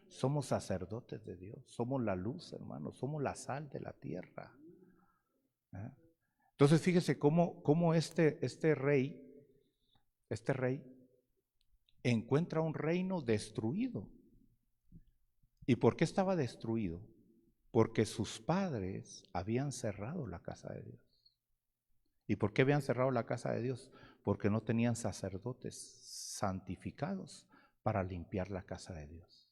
Somos sacerdotes de Dios, somos la luz, hermano, somos la sal de la tierra. Entonces fíjese cómo este rey encuentra un reino destruido. ¿Y por qué estaba destruido? Porque sus padres habían cerrado la casa de Dios. ¿Y por qué habían cerrado la casa de Dios? Porque no tenían sacerdotes santificados para limpiar la casa de Dios.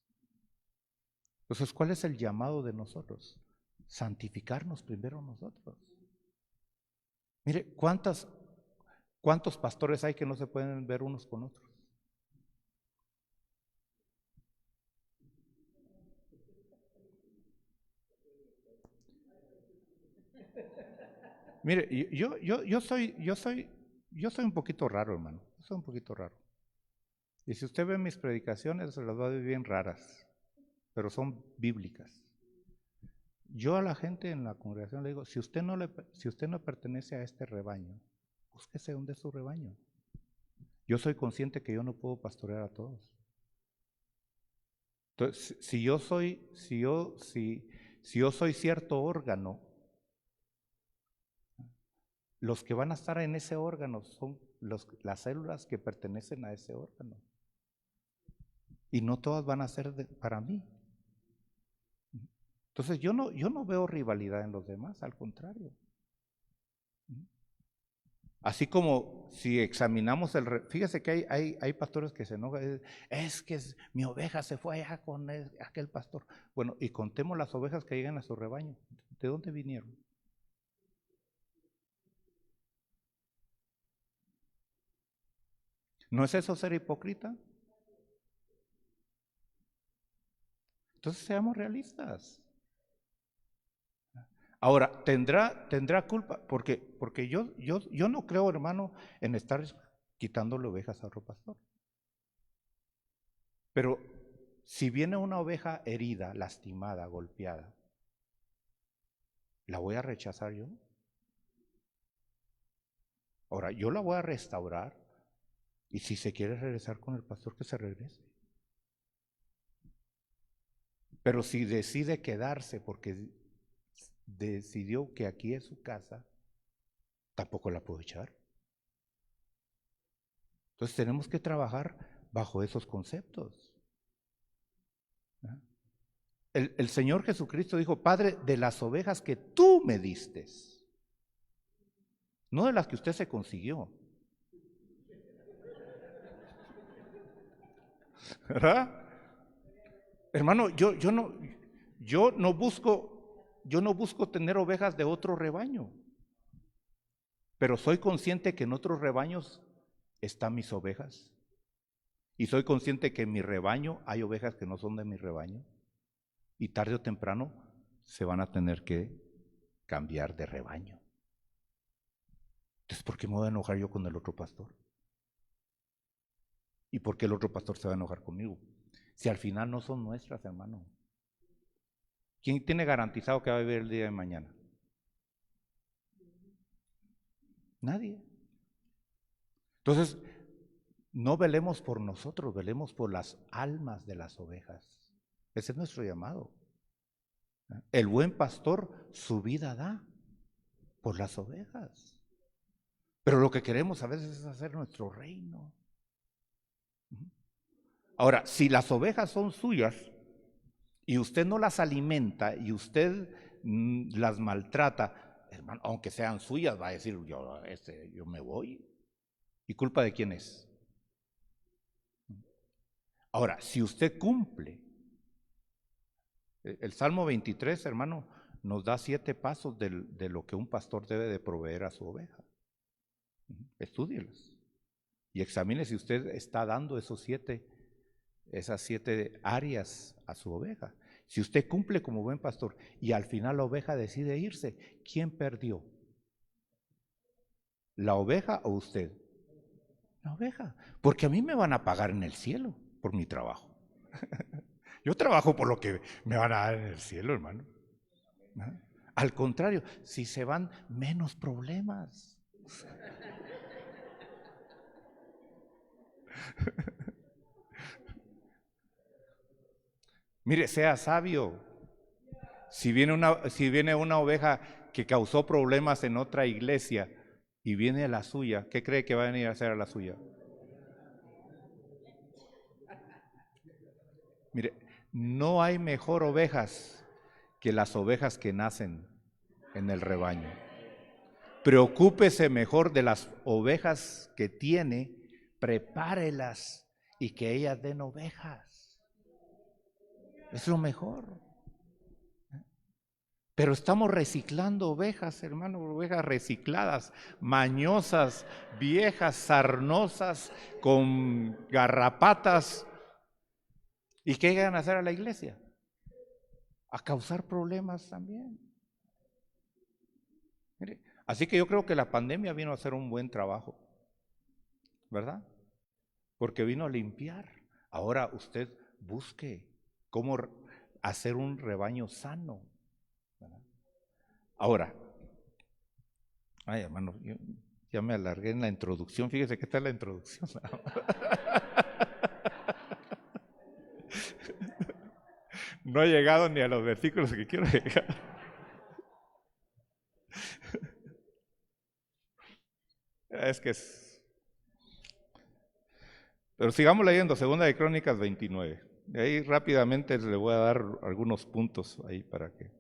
Entonces, ¿cuál es el llamado de nosotros? Santificarnos primero nosotros. Mire, ¿cuántos pastores hay que no se pueden ver unos con otros? Mire, yo soy un poquito raro, hermano. Yo soy un poquito raro. Y si usted ve mis predicaciones, se las va a ver bien raras, pero son bíblicas. Yo a la gente en la congregación le digo, si usted no pertenece a este rebaño, búsquese dónde es su rebaño. Yo soy consciente que yo no puedo pastorear a todos. Entonces, si yo soy cierto órgano, los que van a estar en ese órgano son las células que pertenecen a ese órgano. Y no todas van a ser para mí. Entonces yo no veo rivalidad en los demás, al contrario. Así como si examinamos fíjese que hay pastores que se enojan, es que mi oveja se fue allá con aquel pastor. Bueno, y contemos las ovejas que llegan a su rebaño. ¿De dónde vinieron? ¿No es eso ser hipócrita? Entonces seamos realistas. Ahora, ¿tendrá culpa? Porque yo no creo, hermano, en estar quitándole ovejas a otro pastor. Pero si viene una oveja herida, lastimada, golpeada, ¿la voy a rechazar yo? Ahora, yo la voy a restaurar y si se quiere regresar con el pastor, que se regrese. Pero si decide quedarse porque decidió que aquí es su casa, tampoco la puedo echar. Entonces tenemos que trabajar bajo esos conceptos. El Señor Jesucristo dijo, Padre, de las ovejas que tú me diste, no de las que usted se consiguió, ¿verdad? Hermano, yo no busco tener ovejas de otro rebaño, pero soy consciente que en otros rebaños están mis ovejas. Y soy consciente que en mi rebaño hay ovejas que no son de mi rebaño. Y tarde o temprano se van a tener que cambiar de rebaño. Entonces, ¿por qué me voy a enojar yo con el otro pastor? ¿Y por qué el otro pastor se va a enojar conmigo? Si al final no son nuestras, hermano. ¿Quién tiene garantizado que va a vivir el día de mañana? Nadie. Entonces, no velemos por nosotros, velemos por las almas de las ovejas. Ese es nuestro llamado. El buen pastor su vida da por las ovejas. Pero lo que queremos a veces es hacer nuestro reino. Ahora, si las ovejas son suyas y usted no las alimenta y usted las maltrata, hermano, aunque sean suyas, va a decir, yo me voy. ¿Y culpa de quién es? Ahora, si usted cumple, el Salmo 23, hermano, nos da 7 pasos de lo que un pastor debe de proveer a su oveja. Estúdielos y examine si usted está dando esas 7 áreas a su oveja. Si usted cumple como buen pastor y al final la oveja decide irse, ¿quién perdió? ¿La oveja o usted? La oveja, porque a mí me van a pagar en el cielo por mi trabajo. Yo trabajo por lo que me van a dar en el cielo, hermano. ¿No? Al contrario, si se van, menos problemas. Mire, sea sabio. Si viene una oveja que causó problemas en otra iglesia y viene a la suya, ¿qué cree que va a venir a hacer a la suya? Mire, no hay mejor ovejas que las ovejas que nacen en el rebaño. Preocúpese mejor de las ovejas que tiene, prepárelas y que ellas den ovejas. Es lo mejor. Pero estamos reciclando ovejas, hermano, ovejas recicladas, mañosas, viejas, sarnosas, con garrapatas. ¿Y qué llegan a hacer a la iglesia? A causar problemas también. Mire, así que yo creo que la pandemia vino a hacer un buen trabajo, ¿verdad? Porque vino a limpiar. Ahora usted busque cómo hacer un rebaño sano, ¿verdad? Ahora, ay hermano, yo ya me alargué en la introducción, fíjese que está en la introducción. No he llegado ni a los versículos que quiero llegar. Es que es... Pero sigamos leyendo, Segunda de Crónicas 29. De ahí rápidamente le voy a dar algunos puntos ahí para que...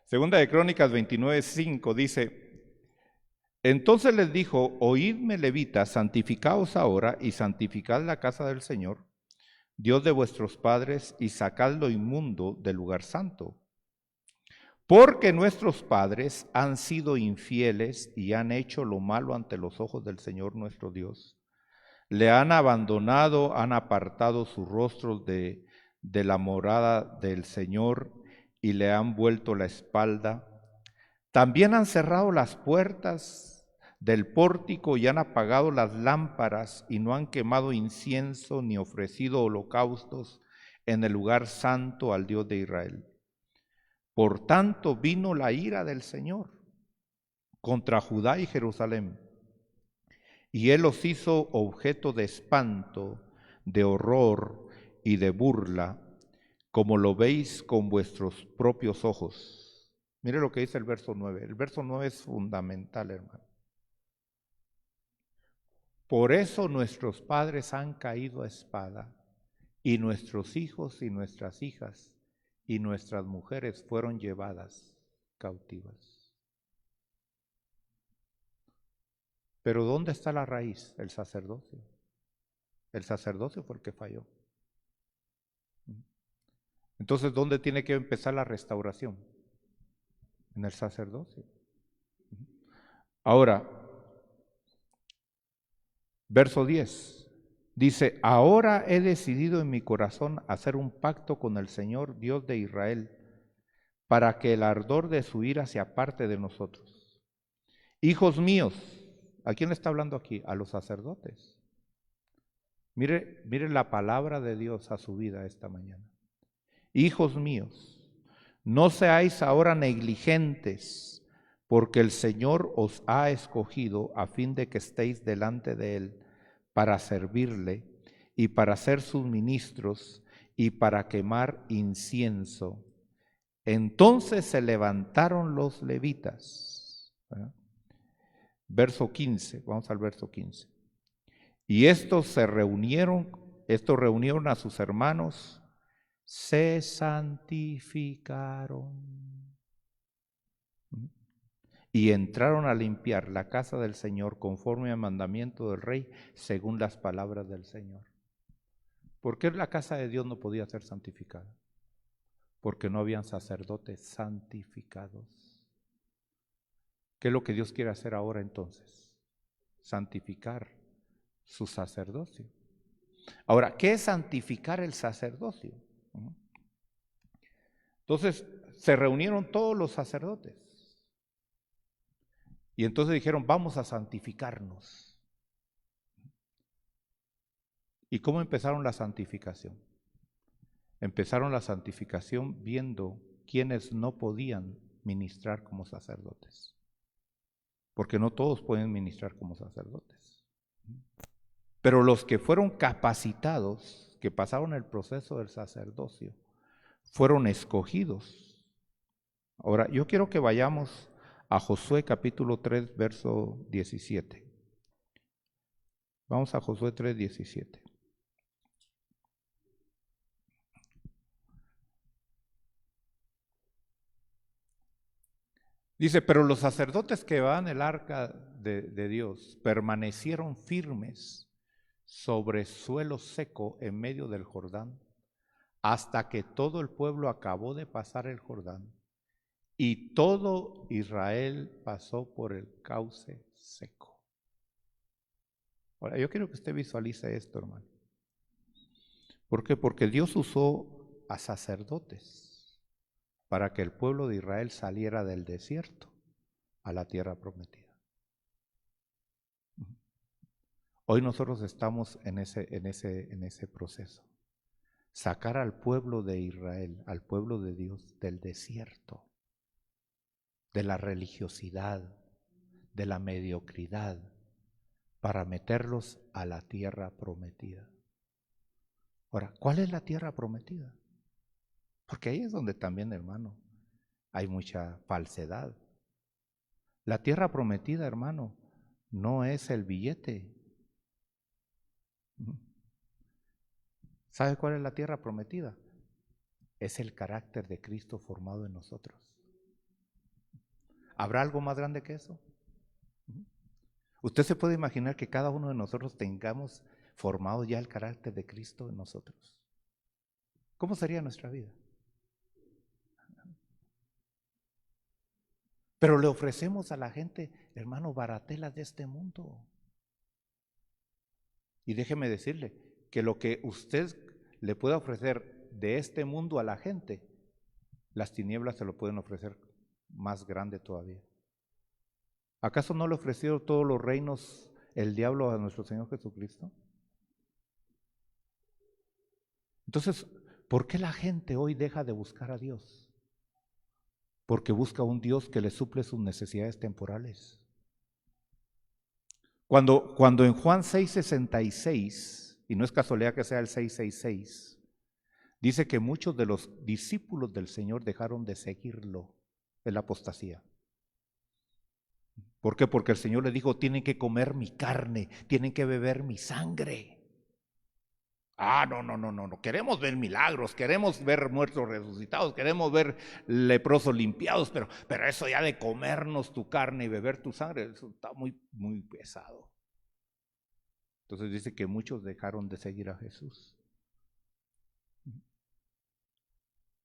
Segunda de Crónicas 29:5 dice: entonces les dijo, oídme levitas, santificaos ahora y santificad la casa del Señor, Dios de vuestros padres, y sacad lo inmundo del lugar santo. Porque nuestros padres han sido infieles y han hecho lo malo ante los ojos del Señor nuestro Dios. Le han abandonado, han apartado sus rostros de la morada del Señor y le han vuelto la espalda. También han cerrado las puertas del pórtico y han apagado las lámparas y no han quemado incienso ni ofrecido holocaustos en el lugar santo al Dios de Israel. Por tanto vino la ira del Señor contra Judá y Jerusalén, y él los hizo objeto de espanto, de horror y de burla, como lo veis con vuestros propios ojos. Mire lo que dice el verso 9. El verso 9 es fundamental, hermano. Por eso nuestros padres han caído a espada, y nuestros hijos y nuestras hijas y nuestras mujeres fueron llevadas cautivas. Pero ¿dónde está la raíz? El sacerdocio. El sacerdocio fue el que falló. Entonces, ¿dónde tiene que empezar la restauración? En el sacerdocio. Ahora, verso 10. Dice, ahora he decidido en mi corazón hacer un pacto con el Señor, Dios de Israel, para que el ardor de su ira se aparte de nosotros. Hijos míos, ¿a quién le está hablando aquí? A los sacerdotes. Mire la palabra de Dios a su vida esta mañana. Hijos míos, no seáis ahora negligentes, porque el Señor os ha escogido a fin de que estéis delante de Él para servirle y para ser sus ministros y para quemar incienso. Entonces se levantaron los levitas. Verso 15, vamos al verso 15. Y estos reunieron a sus hermanos, se santificaron y entraron a limpiar la casa del Señor conforme al mandamiento del rey, según las palabras del Señor. ¿Por qué la casa de Dios no podía ser santificada? Porque no habían sacerdotes santificados. ¿Qué es lo que Dios quiere hacer ahora entonces? Santificar su sacerdocio. Ahora, ¿qué es santificar el sacerdocio? Entonces, se reunieron todos los sacerdotes y entonces dijeron, vamos a santificarnos. ¿Y cómo empezaron la santificación? Empezaron la santificación viendo quienes no podían ministrar como sacerdotes, porque no todos pueden ministrar como sacerdotes. Pero los que fueron capacitados, que pasaron el proceso del sacerdocio, fueron escogidos. Ahora, yo quiero que vayamos a Josué capítulo 3, verso 17. Vamos a Josué 3, 17. Dice, pero los sacerdotes que van el arca de Dios permanecieron firmes sobre suelo seco en medio del Jordán, hasta que todo el pueblo acabó de pasar el Jordán, y todo Israel pasó por el cauce seco. Ahora, yo quiero que usted visualice esto, hermano. ¿Por qué? Porque Dios usó a sacerdotes para que el pueblo de Israel saliera del desierto a la tierra prometida. Hoy nosotros estamos en ese proceso. Sacar al pueblo de Israel, al pueblo de Dios, del desierto, de la religiosidad, de la mediocridad, para meterlos a la tierra prometida. Ahora, ¿cuál es la tierra prometida? Porque ahí es donde también, hermano, hay mucha falsedad. La tierra prometida, hermano, no es el billete. ¿Sabe cuál es la tierra prometida? Es el carácter de Cristo formado en nosotros. ¿Habrá algo más grande que eso? Usted se puede imaginar que cada uno de nosotros tengamos formado ya el carácter de Cristo en nosotros. ¿Cómo sería nuestra vida? Pero le ofrecemos a la gente, hermano, baratelas de este mundo. Y déjeme decirle que lo que usted le pueda ofrecer de este mundo a la gente, las tinieblas se lo pueden ofrecer más grande todavía. ¿Acaso no le ofreció todos los reinos el diablo a nuestro Señor Jesucristo? Entonces, ¿por qué la gente hoy deja de buscar a Dios? Porque busca un Dios que le suple sus necesidades temporales. Cuando en Juan 6:66, y no es casualidad que sea el 6:66, dice que muchos de los discípulos del Señor dejaron de seguirlo, en la apostasía. ¿Por qué? Porque el Señor les dijo, tienen que comer mi carne, tienen que beber mi sangre. Ah, no, no, no, no, no. Queremos ver milagros, queremos ver muertos resucitados, queremos ver leprosos limpiados, pero eso ya de comernos tu carne y beber tu sangre, eso está muy, muy pesado. Entonces dice que muchos dejaron de seguir a Jesús.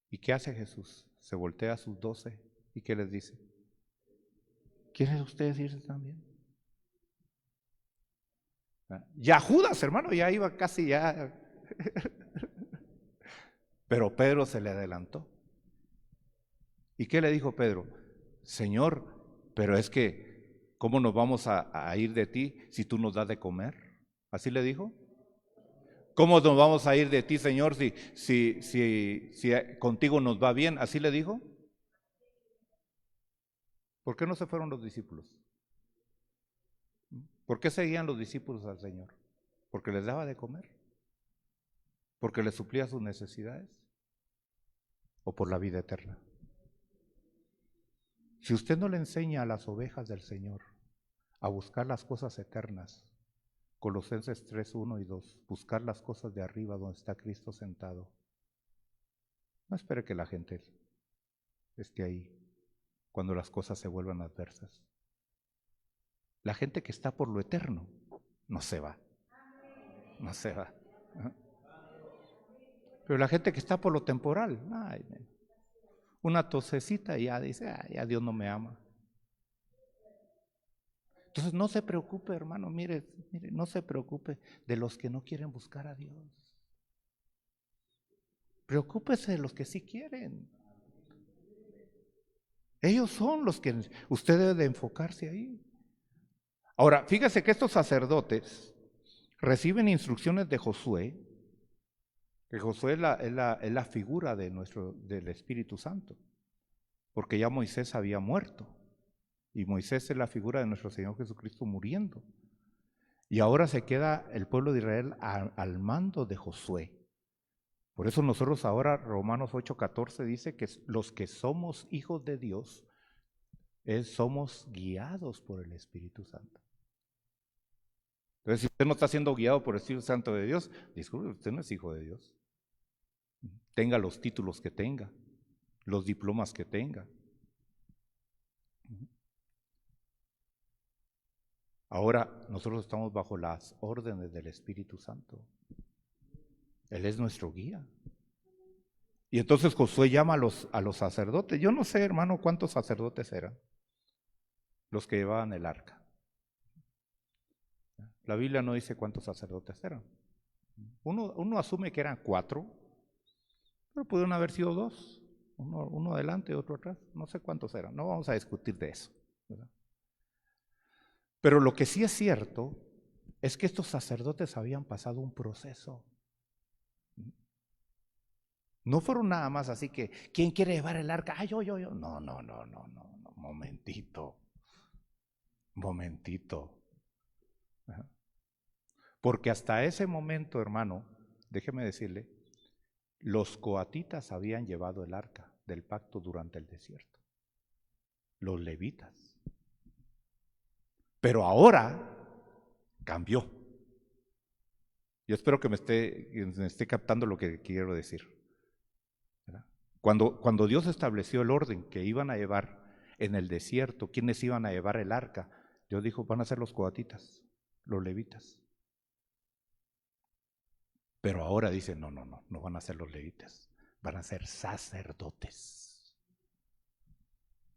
¿Y qué hace Jesús? Se voltea a sus 12 y ¿qué les dice? ¿Quieren ustedes irse también? Ya Judas, hermano, ya iba casi ya. Pero Pedro se le adelantó. ¿Y qué le dijo Pedro? Señor, pero es que, ¿cómo nos vamos a ir de ti si tú nos das de comer? ¿Así le dijo? ¿Cómo nos vamos a ir de ti, Señor, si contigo nos va bien? ¿Así le dijo? ¿Por qué no se fueron los discípulos? ¿Por qué seguían los discípulos al Señor? ¿Porque les daba de comer? ¿Porque les suplía sus necesidades? ¿O por la vida eterna? Si usted no le enseña a las ovejas del Señor a buscar las cosas eternas, Colosenses 3, 1 y 2, buscar las cosas de arriba donde está Cristo sentado, no espere que la gente esté ahí cuando las cosas se vuelvan adversas. La gente que está por lo eterno no se va, no se va. Pero la gente que está por lo temporal, ay, una tosecita y ya dice, ya Dios no me ama. Entonces no se preocupe, hermano, mire, no se preocupe de los que no quieren buscar a Dios. Preocúpese de los que sí quieren. Ellos son los que usted debe de enfocarse ahí. Ahora, fíjese que estos sacerdotes reciben instrucciones de Josué, que Josué es la figura del Espíritu Santo, porque ya Moisés había muerto, y Moisés es la figura de nuestro Señor Jesucristo muriendo. Y ahora se queda el pueblo de Israel al mando de Josué. Por eso nosotros ahora, Romanos 8:14 dice que los que somos hijos de Dios, somos guiados por el Espíritu Santo. Entonces, si usted no está siendo guiado por el Espíritu Santo de Dios, disculpe, usted no es hijo de Dios. Tenga los títulos que tenga, los diplomas que tenga. Ahora nosotros estamos bajo las órdenes del Espíritu Santo. Él es nuestro guía. Y entonces Josué llama a los sacerdotes. Yo no sé, hermano, cuántos sacerdotes eran los que llevaban el arca. La Biblia no dice cuántos sacerdotes eran. Uno asume que eran 4, pero pudieron haber sido 2. Uno adelante y otro atrás. No sé cuántos eran. No vamos a discutir de eso, ¿verdad? Pero lo que sí es cierto es que estos sacerdotes habían pasado un proceso. No fueron nada más así que, ¿quién quiere llevar el arca? Ah, yo. No, momentito. Porque hasta ese momento, hermano, déjeme decirle, los coatitas habían llevado el arca del pacto durante el desierto. Los levitas. Pero ahora cambió. Yo espero que me esté captando lo que quiero decir. Cuando Dios estableció el orden que iban a llevar en el desierto, ¿quiénes iban a llevar el arca? Dios dijo, van a ser los coatitas, los levitas. Pero ahora dice, no van a ser los levitas, van a ser sacerdotes.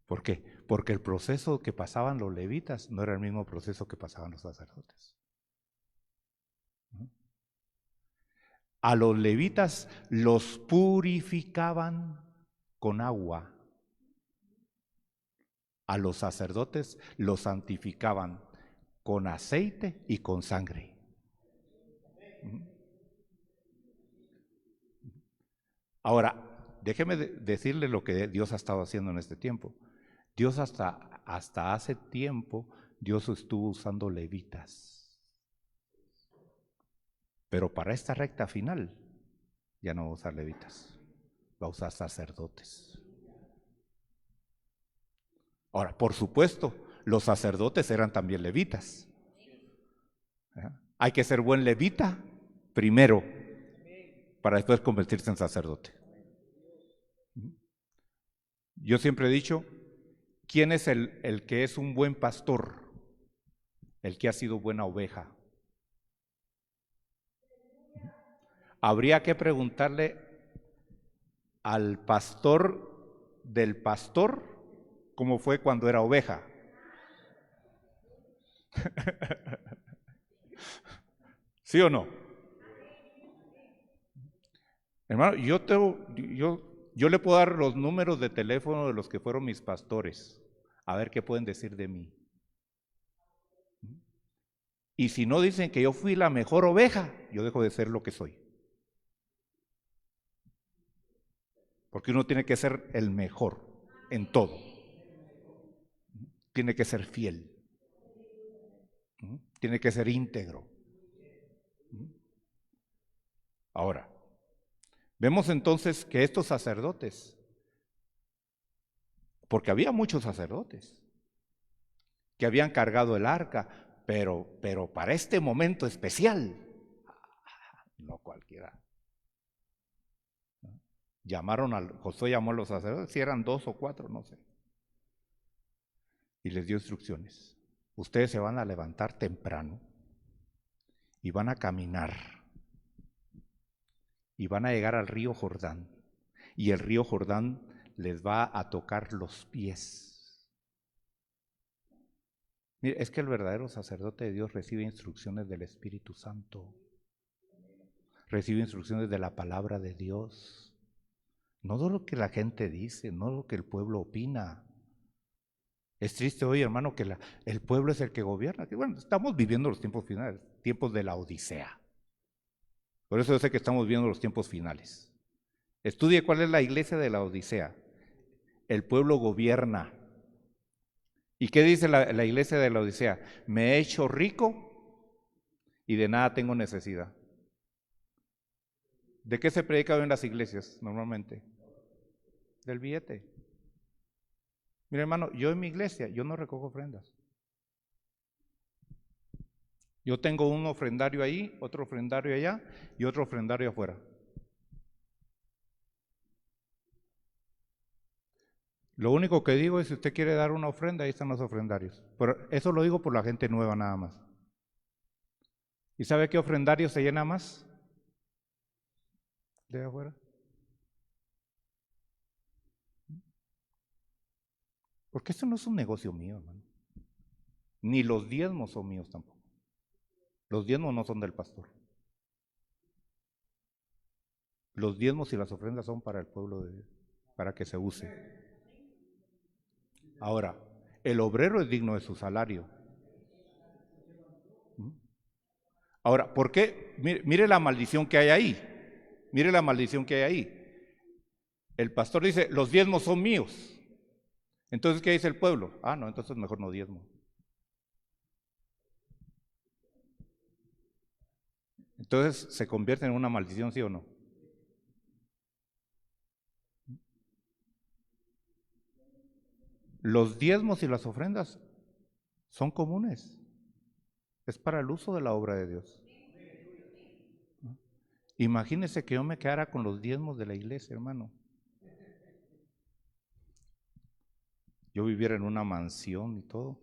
¿Por qué? Porque el proceso que pasaban los levitas no era el mismo proceso que pasaban los sacerdotes. A los levitas los purificaban con agua. A los sacerdotes los santificaban con aceite y con sangre. Ahora, déjeme decirle lo que Dios ha estado haciendo en este tiempo. Dios hasta hace tiempo, Dios estuvo usando levitas. Pero para esta recta final, ya no va a usar levitas, va a usar sacerdotes. Ahora, por supuesto, los sacerdotes eran también levitas. Hay que ser buen levita, primero, para después convertirse en sacerdote. Yo siempre he dicho, ¿quién es el que es un buen pastor? El que ha sido buena oveja. Habría que preguntarle al pastor del pastor cómo fue cuando era oveja. ¿Sí o no? Hermano, yo le puedo dar los números de teléfono de los que fueron mis pastores, a ver qué pueden decir de mí. Y si no dicen que yo fui la mejor oveja, yo dejo de ser lo que soy. Porque uno tiene que ser el mejor en todo. Tiene que ser fiel. Tiene que ser íntegro. Ahora, vemos entonces que estos sacerdotes, porque había muchos sacerdotes que habían cargado el arca, pero para este momento especial, no cualquiera. Josué llamó a los sacerdotes, si eran 2 o 4, no sé, y les dio instrucciones. Ustedes se van a levantar temprano y van a caminar y van a llegar al río Jordán, y el río Jordán les va a tocar los pies. Mire, es que el verdadero sacerdote de Dios recibe instrucciones del Espíritu Santo, recibe instrucciones de la palabra de Dios, no de lo que la gente dice, no de lo que el pueblo opina. Es triste hoy, hermano, que el pueblo es el que gobierna. Bueno, estamos viviendo los tiempos finales, tiempos de la Odisea. Por eso yo sé que estamos viendo los tiempos finales. Estudie cuál es la iglesia de la Odisea. El pueblo gobierna. ¿Y qué dice la iglesia de la Odisea? Me he hecho rico y de nada tengo necesidad. ¿De qué se predica hoy en las iglesias normalmente? Del billete. Mira, hermano, yo en mi iglesia, yo no recojo ofrendas. Yo tengo un ofrendario ahí, otro ofrendario allá y otro ofrendario afuera. Lo único que digo es, si usted quiere dar una ofrenda, ahí están los ofrendarios. Pero eso lo digo por la gente nueva nada más. ¿Y sabe qué ofrendario se llena más? De afuera. Porque esto no es un negocio mío, hermano. Ni los diezmos son míos tampoco. Los diezmos no son del pastor. Los diezmos y las ofrendas son para el pueblo de Dios, para que se use. Ahora, el obrero es digno de su salario. Ahora, ¿por qué? Mire la maldición que hay ahí. Mire la maldición que hay ahí. El pastor dice, los diezmos son míos. Entonces, ¿qué dice el pueblo? Ah, no, entonces mejor no diezmo. Entonces, ¿se convierte en una maldición, sí o no? Los diezmos y las ofrendas son comunes. Es para el uso de la obra de Dios. Imagínese que yo me quedara con los diezmos de la iglesia, hermano. Yo viviera en una mansión y todo.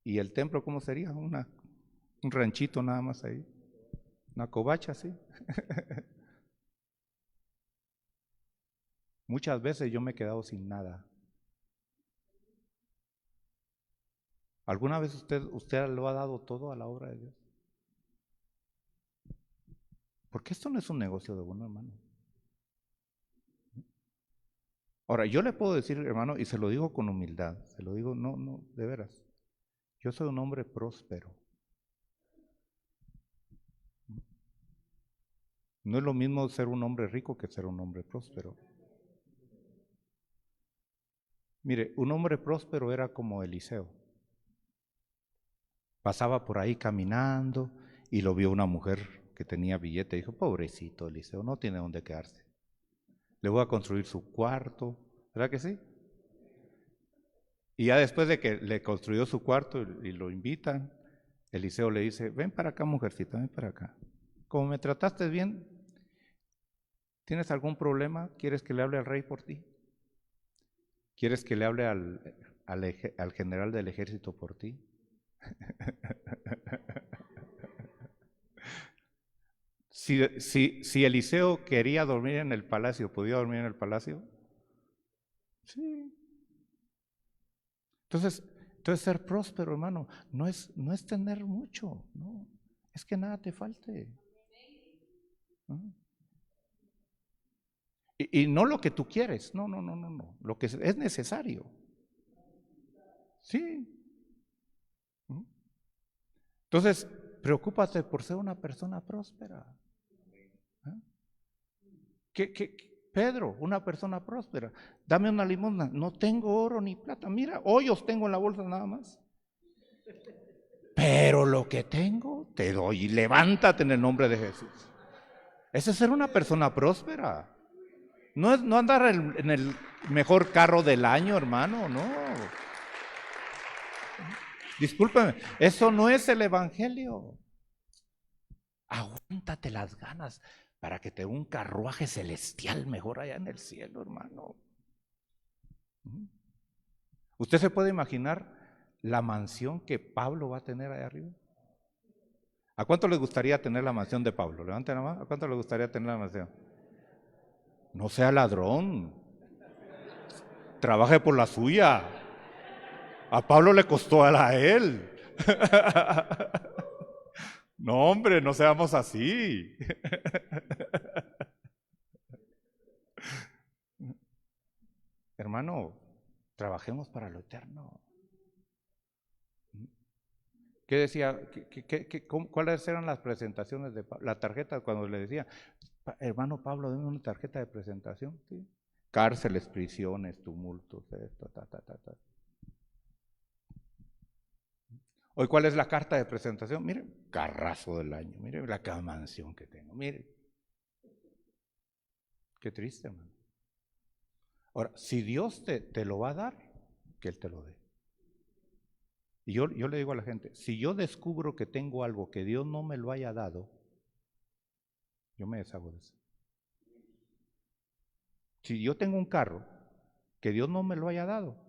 ¿Y el templo cómo sería? Un ranchito nada más ahí. Una covacha, sí. Muchas veces yo me he quedado sin nada. ¿Alguna vez usted lo ha dado todo a la obra de Dios? Porque esto no es un negocio de uno, hermano. Ahora, yo le puedo decir, hermano, y se lo digo con humildad, se lo digo, no, de veras. Yo soy un hombre próspero. No es lo mismo ser un hombre rico que ser un hombre próspero. Mire, un hombre próspero era como Eliseo. Pasaba por ahí caminando y lo vio una mujer que tenía billete. Dijo, pobrecito Eliseo, no tiene dónde quedarse. Le voy a construir su cuarto, ¿verdad que sí? Y ya después de que le construyó su cuarto y lo invitan, Eliseo le dice, ven para acá, mujercita, ven para acá. Como me trataste bien, ¿Tienes algún problema? ¿Quieres que le hable al rey por ti? ¿Quieres que le hable al general del ejército por ti? Si Eliseo quería dormir en el palacio, ¿podía dormir en el palacio? Sí. Entonces ser próspero, hermano, no es tener mucho, no, es que nada te falte. ¿No? Y no lo que tú quieres, no, lo que es necesario. Sí. Entonces, preocúpate por ser una persona próspera. Pedro, una persona próspera, dame una limosna, no tengo oro ni plata, mira, hoyos tengo en la bolsa nada más. Pero lo que tengo te doy y levántate en el nombre de Jesús. Ese es ser una persona próspera. No es no andar en el mejor carro del año, hermano, no. Discúlpame, eso no es el evangelio. Aguántate las ganas para que te dé un carruaje celestial mejor allá en el cielo, hermano. ¿Usted se puede imaginar la mansión que Pablo va a tener allá arriba? ¿A cuánto le gustaría tener la mansión de Pablo? Levanten la mano. ¿A cuánto le gustaría tener la mansión? No sea ladrón. Trabaje por la suya. A Pablo le costó a él. No, hombre, no seamos así. Hermano, trabajemos para lo eterno. ¿Qué decía? ¿Cuáles eran las presentaciones de Pablo? La tarjeta cuando le decía, hermano Pablo, deme una tarjeta de presentación. ¿Sí? Cárceles, prisiones, tumultos, esto, Hoy, ¿cuál es la carta de presentación? Mire, carrazo del año, mire la mansión que tengo, mire. Qué triste, hermano. Ahora, si Dios te lo va a dar, que Él te lo dé. Y yo le digo a la gente, si yo descubro que tengo algo que Dios no me lo haya dado, yo me deshago de eso. Si yo tengo un carro que Dios no me lo haya dado,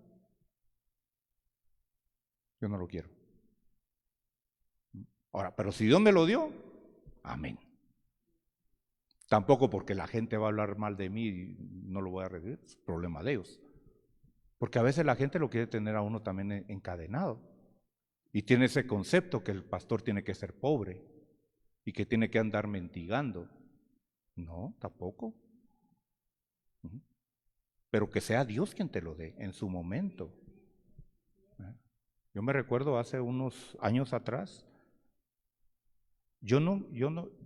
yo no lo quiero. Ahora, pero si Dios me lo dio, amén. Tampoco porque la gente va a hablar mal de mí y no lo voy a recibir, es problema de ellos. Porque a veces la gente lo quiere tener a uno también encadenado. Y tiene ese concepto que el pastor tiene que ser pobre y que tiene que andar mendigando. No, tampoco. Pero que sea Dios quien te lo dé en su momento. Yo me recuerdo hace unos años atrás,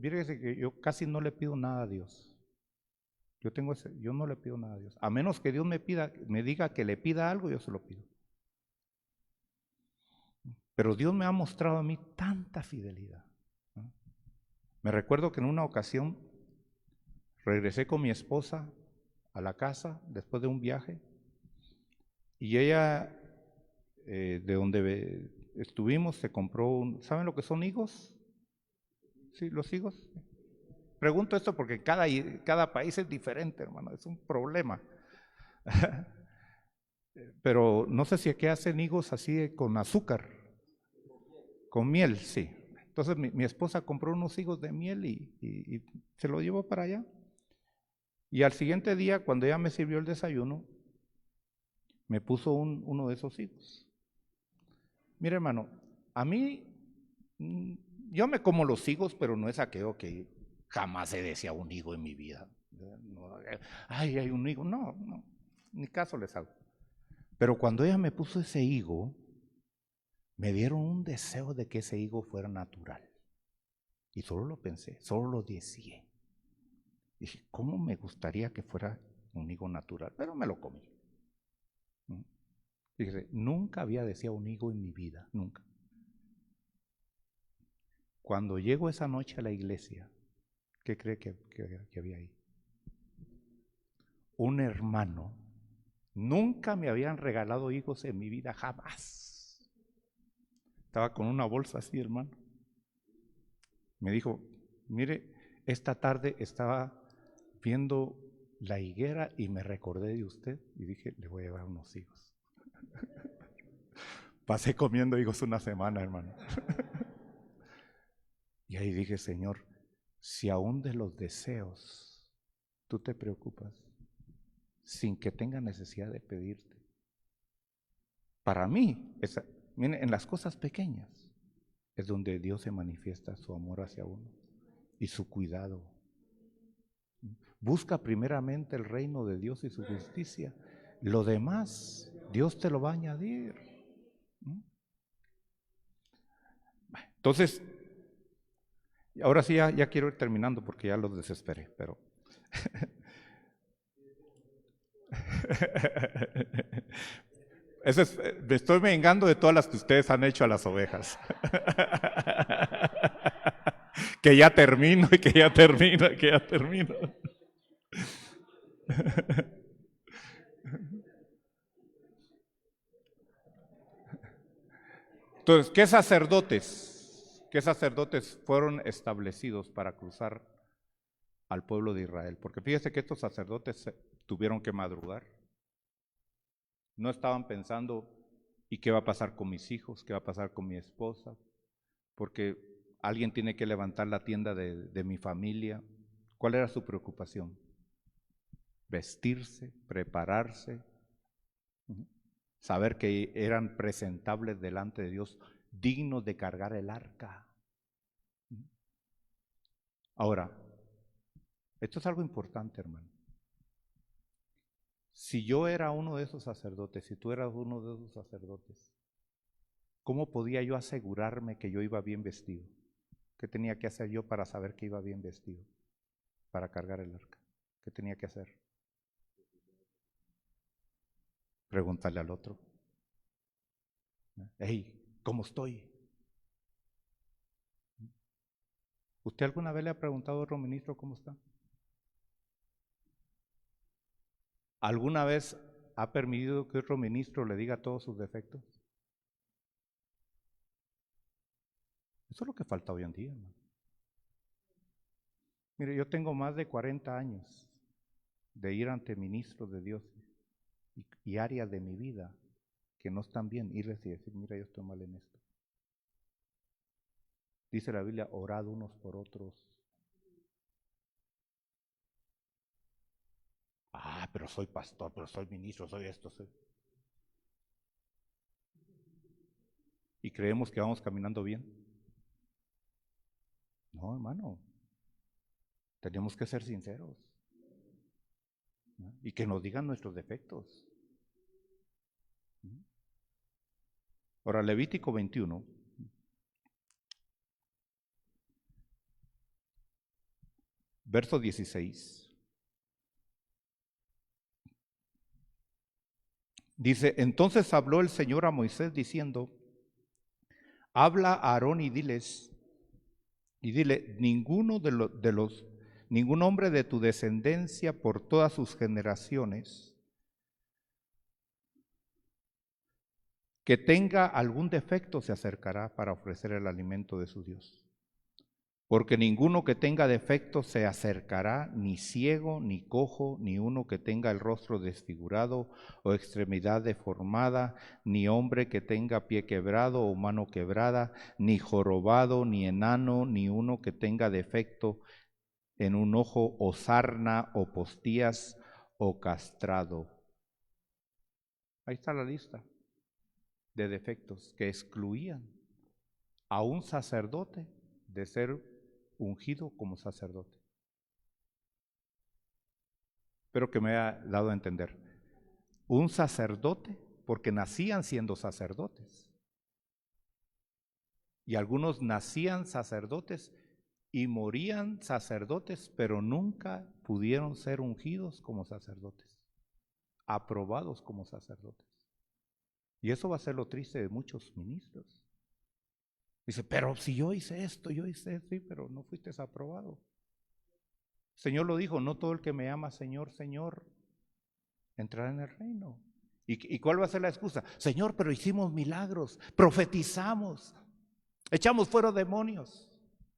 fíjese que yo casi no le pido nada a Dios. Yo no le pido nada a Dios. A menos que Dios me diga que le pida algo, yo se lo pido. Pero Dios me ha mostrado a mí tanta fidelidad. Me recuerdo que en una ocasión regresé con mi esposa a la casa después de un viaje y ella, de donde estuvimos, se compró ¿saben lo que son higos? Sí, los higos. Pregunto esto porque cada país es diferente, hermano, es un problema. Pero no sé si aquí hacen higos así con azúcar, con miel, sí. Entonces mi esposa compró unos higos de miel y se lo llevó para allá. Y al siguiente día, cuando ella me sirvió el desayuno, me puso uno de esos higos. Mire, hermano, a mí, yo me como los higos, pero no es aquello que jamás he deseado un higo en mi vida. No, ay, hay un higo. No, ni caso les hago. Pero cuando ella me puso ese higo, me dieron un deseo de que ese higo fuera natural. Y solo lo pensé, solo lo deseé. Dije, ¿cómo me gustaría que fuera un higo natural? Pero me lo comí. Fíjese, nunca había deseado un higo en mi vida, nunca. Cuando llego esa noche a la iglesia, ¿qué cree que había ahí? Un hermano. Nunca me habían regalado higos en mi vida, jamás. Estaba con una bolsa así, hermano. Me dijo, mire, esta tarde estaba viendo la higuera y me recordé de usted y dije, le voy a llevar unos higos. Pasé comiendo higos una semana, hermano. Y ahí dije, Señor, si aún de los deseos tú te preocupas, sin que tenga necesidad de pedirte. Para mí, miren, en las cosas pequeñas es donde Dios se manifiesta su amor hacia uno y su cuidado. Busca primeramente el reino de Dios y su justicia. Lo demás, Dios te lo va a añadir. Entonces, ahora sí ya quiero ir terminando porque ya los desesperé, pero... me estoy vengando de todas las que ustedes han hecho a las ovejas. Que ya termino y que ya termino y que ya termino. Entonces, ¿qué sacerdotes fueron establecidos para cruzar al pueblo de Israel? Porque fíjese que estos sacerdotes tuvieron que madrugar. No estaban pensando, ¿y qué va a pasar con mis hijos? ¿Qué va a pasar con mi esposa? Porque alguien tiene que levantar la tienda de mi familia. ¿Cuál era su preocupación? Vestirse, prepararse, saber que eran presentables delante de Dios, dignos de cargar el arca. Ahora, esto es algo importante, hermano. Si yo era uno de esos sacerdotes, si tú eras uno de esos sacerdotes, ¿cómo podía yo asegurarme que yo iba bien vestido? ¿Qué tenía que hacer yo para saber que iba bien vestido? Para cargar el arca. ¿Qué tenía que hacer? Preguntarle al otro. Hey, ¿cómo estoy? ¿Usted alguna vez le ha preguntado a otro ministro cómo está? ¿Alguna vez ha permitido que otro ministro le diga todos sus defectos? Eso es lo que falta hoy en día, hermano. Mire, yo tengo más de 40 años de ir ante ministros de Dios y áreas de mi vida que no están bien, irles y decir, mira, yo estoy mal en esto. Dice la Biblia, orad unos por otros. Pero soy pastor, pero soy ministro, soy esto, soy... Y creemos que vamos caminando bien. No, hermano. Tenemos que ser sinceros, ¿no? Y que nos digan nuestros defectos. Ahora, Levítico 21. Verso 16. Dice, entonces habló el Señor a Moisés diciendo, habla a Aarón y dile, ningún hombre de tu descendencia por todas sus generaciones que tenga algún defecto se acercará para ofrecer el alimento de su Dios. Porque ninguno que tenga defecto se acercará, ni ciego, ni cojo, ni uno que tenga el rostro desfigurado o extremidad deformada, ni hombre que tenga pie quebrado o mano quebrada, ni jorobado, ni enano, ni uno que tenga defecto en un ojo o sarna o postías o castrado. Ahí está la lista de defectos que excluían a un sacerdote de ser ungido como sacerdote. Espero que me haya dado a entender. Un sacerdote, porque nacían siendo sacerdotes. Y algunos nacían sacerdotes y morían sacerdotes, pero nunca pudieron ser ungidos como sacerdotes, aprobados como sacerdotes. Y eso va a ser lo triste de muchos ministros. Dice, pero si yo hice esto, sí, pero no fuiste aprobado. El Señor lo dijo, no todo el que me llama Señor, Señor, entrará en el reino. ¿Y cuál va a ser la excusa? Señor, pero hicimos milagros, profetizamos, echamos fuera demonios.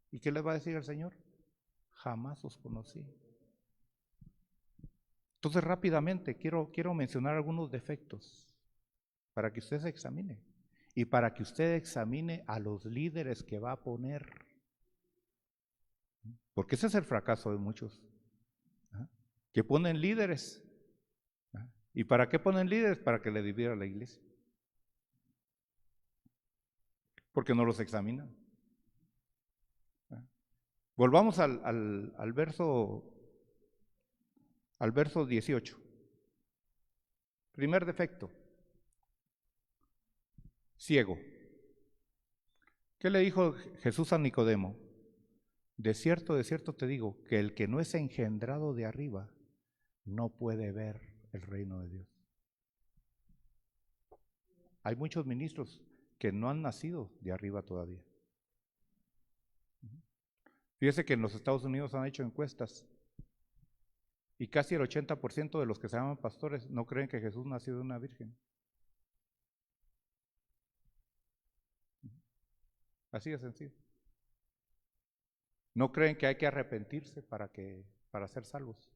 ¿Y qué le va a decir el Señor? Jamás os conocí. Entonces rápidamente quiero mencionar algunos defectos para que usted se examine y para que usted examine a los líderes que va a poner. Porque ese es el fracaso de muchos, que ponen líderes. ¿Y para qué ponen líderes? Para que le divida la iglesia. Porque no los examinan. Volvamos al verso 18. Primer defecto. Ciego. ¿Qué le dijo Jesús a Nicodemo? De cierto te digo, que el que no es engendrado de arriba no puede ver el reino de Dios. Hay muchos ministros que no han nacido de arriba todavía. Fíjese que en los Estados Unidos han hecho encuestas y casi el 80% de los que se llaman pastores no creen que Jesús nació de una virgen. Así de sencillo. No creen que hay que arrepentirse para ser salvos.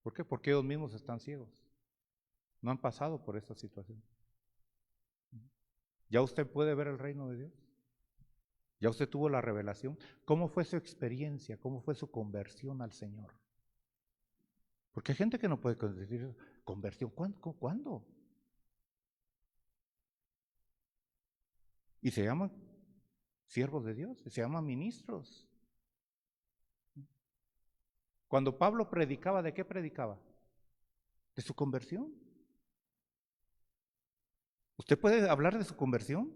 ¿Por qué? Porque ellos mismos están ciegos. No han pasado por esta situación. ¿Ya usted puede ver el reino de Dios? ¿Ya usted tuvo la revelación? ¿Cómo fue su experiencia? ¿Cómo fue su conversión al Señor? Porque hay gente que no puede decir conversión. ¿Cuándo? Y se llaman siervos de Dios, se llaman ministros. Cuando Pablo predicaba, ¿de qué predicaba? De su conversión. ¿Usted puede hablar de su conversión?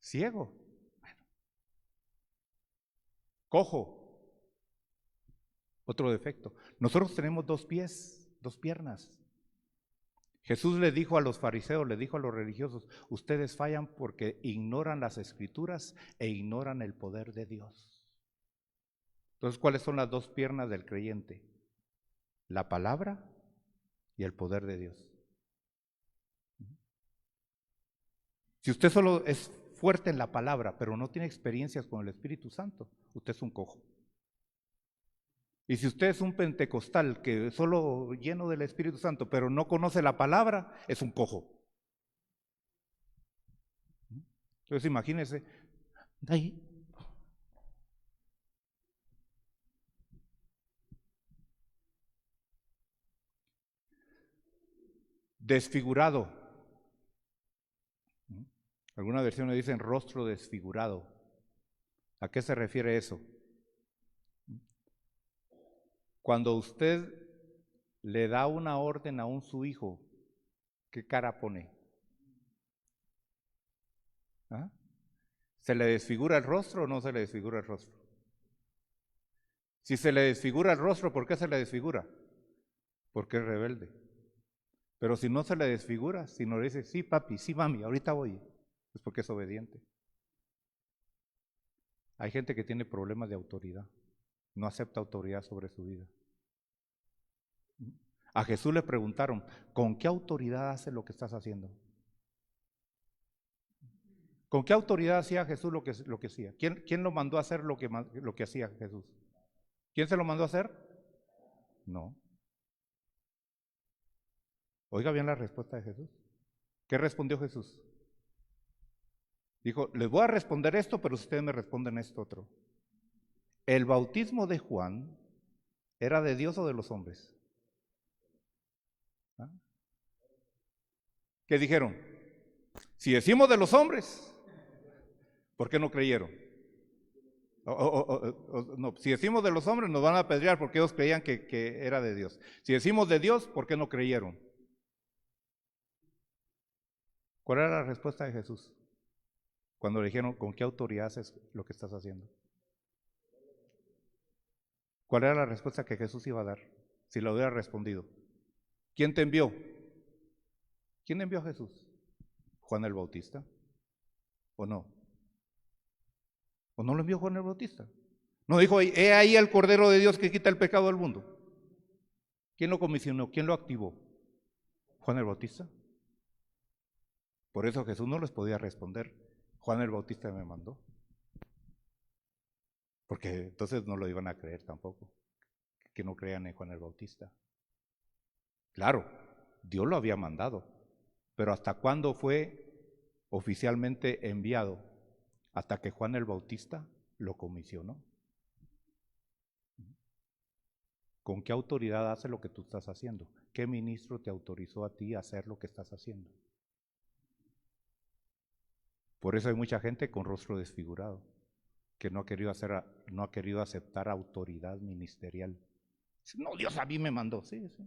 Ciego. Bueno. Cojo. Otro defecto. Nosotros tenemos 2 pies, 2 piernas. Jesús le dijo a los fariseos, le dijo a los religiosos, ustedes fallan porque ignoran las escrituras e ignoran el poder de Dios. Entonces, ¿cuáles son las 2 piernas del creyente? La palabra y el poder de Dios. Si usted solo es fuerte en la palabra, pero no tiene experiencias con el Espíritu Santo, usted es un cojo. Y si usted es un pentecostal que es solo lleno del Espíritu Santo, pero no conoce la palabra, es un cojo. Entonces imagínese, ahí. Desfigurado. Algunas versiones dicen rostro desfigurado. ¿A qué se refiere eso? Cuando usted le da una orden a su hijo, ¿qué cara pone? ¿Ah? ¿Se le desfigura el rostro o no se le desfigura el rostro? Si se le desfigura el rostro, ¿por qué se le desfigura? Porque es rebelde. Pero si no se le desfigura, si no le dice, sí papi, sí mami, ahorita voy, es porque es obediente. Hay gente que tiene problemas de autoridad, no acepta autoridad sobre su vida. A Jesús le preguntaron, ¿con qué autoridad haces lo que estás haciendo? ¿Con qué autoridad hacía Jesús lo que hacía? ¿Quién lo mandó a hacer lo que hacía Jesús? ¿Quién se lo mandó a hacer? No. Oiga bien la respuesta de Jesús. ¿Qué respondió Jesús? Dijo, les voy a responder esto, pero ustedes me responden esto otro. ¿El bautismo de Juan era de Dios o de los hombres? ¿Ah? ¿Qué dijeron? Si decimos de los hombres, ¿por qué no creyeron? No, si decimos de los hombres nos van a apedrear porque ellos creían que era de Dios. Si decimos de Dios, ¿por qué no creyeron? ¿Cuál era la respuesta de Jesús? Cuando le dijeron, ¿con qué autoridad haces lo que estás haciendo? ¿Cuál era la respuesta que Jesús iba a dar? Si lo hubiera respondido. ¿Quién te envió? ¿Quién envió a Jesús? ¿Juan el Bautista? ¿O no? ¿O no lo envió Juan el Bautista? No dijo, he ahí el Cordero de Dios que quita el pecado del mundo. ¿Quién lo comisionó? ¿Quién lo activó? ¿Juan el Bautista? Por eso Jesús no les podía responder. Juan el Bautista me mandó. porque entonces no lo iban a creer tampoco, que no crean en Juan el Bautista. Claro, Dios lo había mandado, pero ¿hasta cuándo fue oficialmente enviado? Hasta que Juan el Bautista lo comisionó. ¿Con qué autoridad hace lo que tú estás haciendo? ¿Qué ministro te autorizó a ti a hacer lo que estás haciendo? Por eso hay mucha gente con rostro desfigurado, que no ha querido aceptar autoridad ministerial. No, Dios a mí me mandó, sí, sí.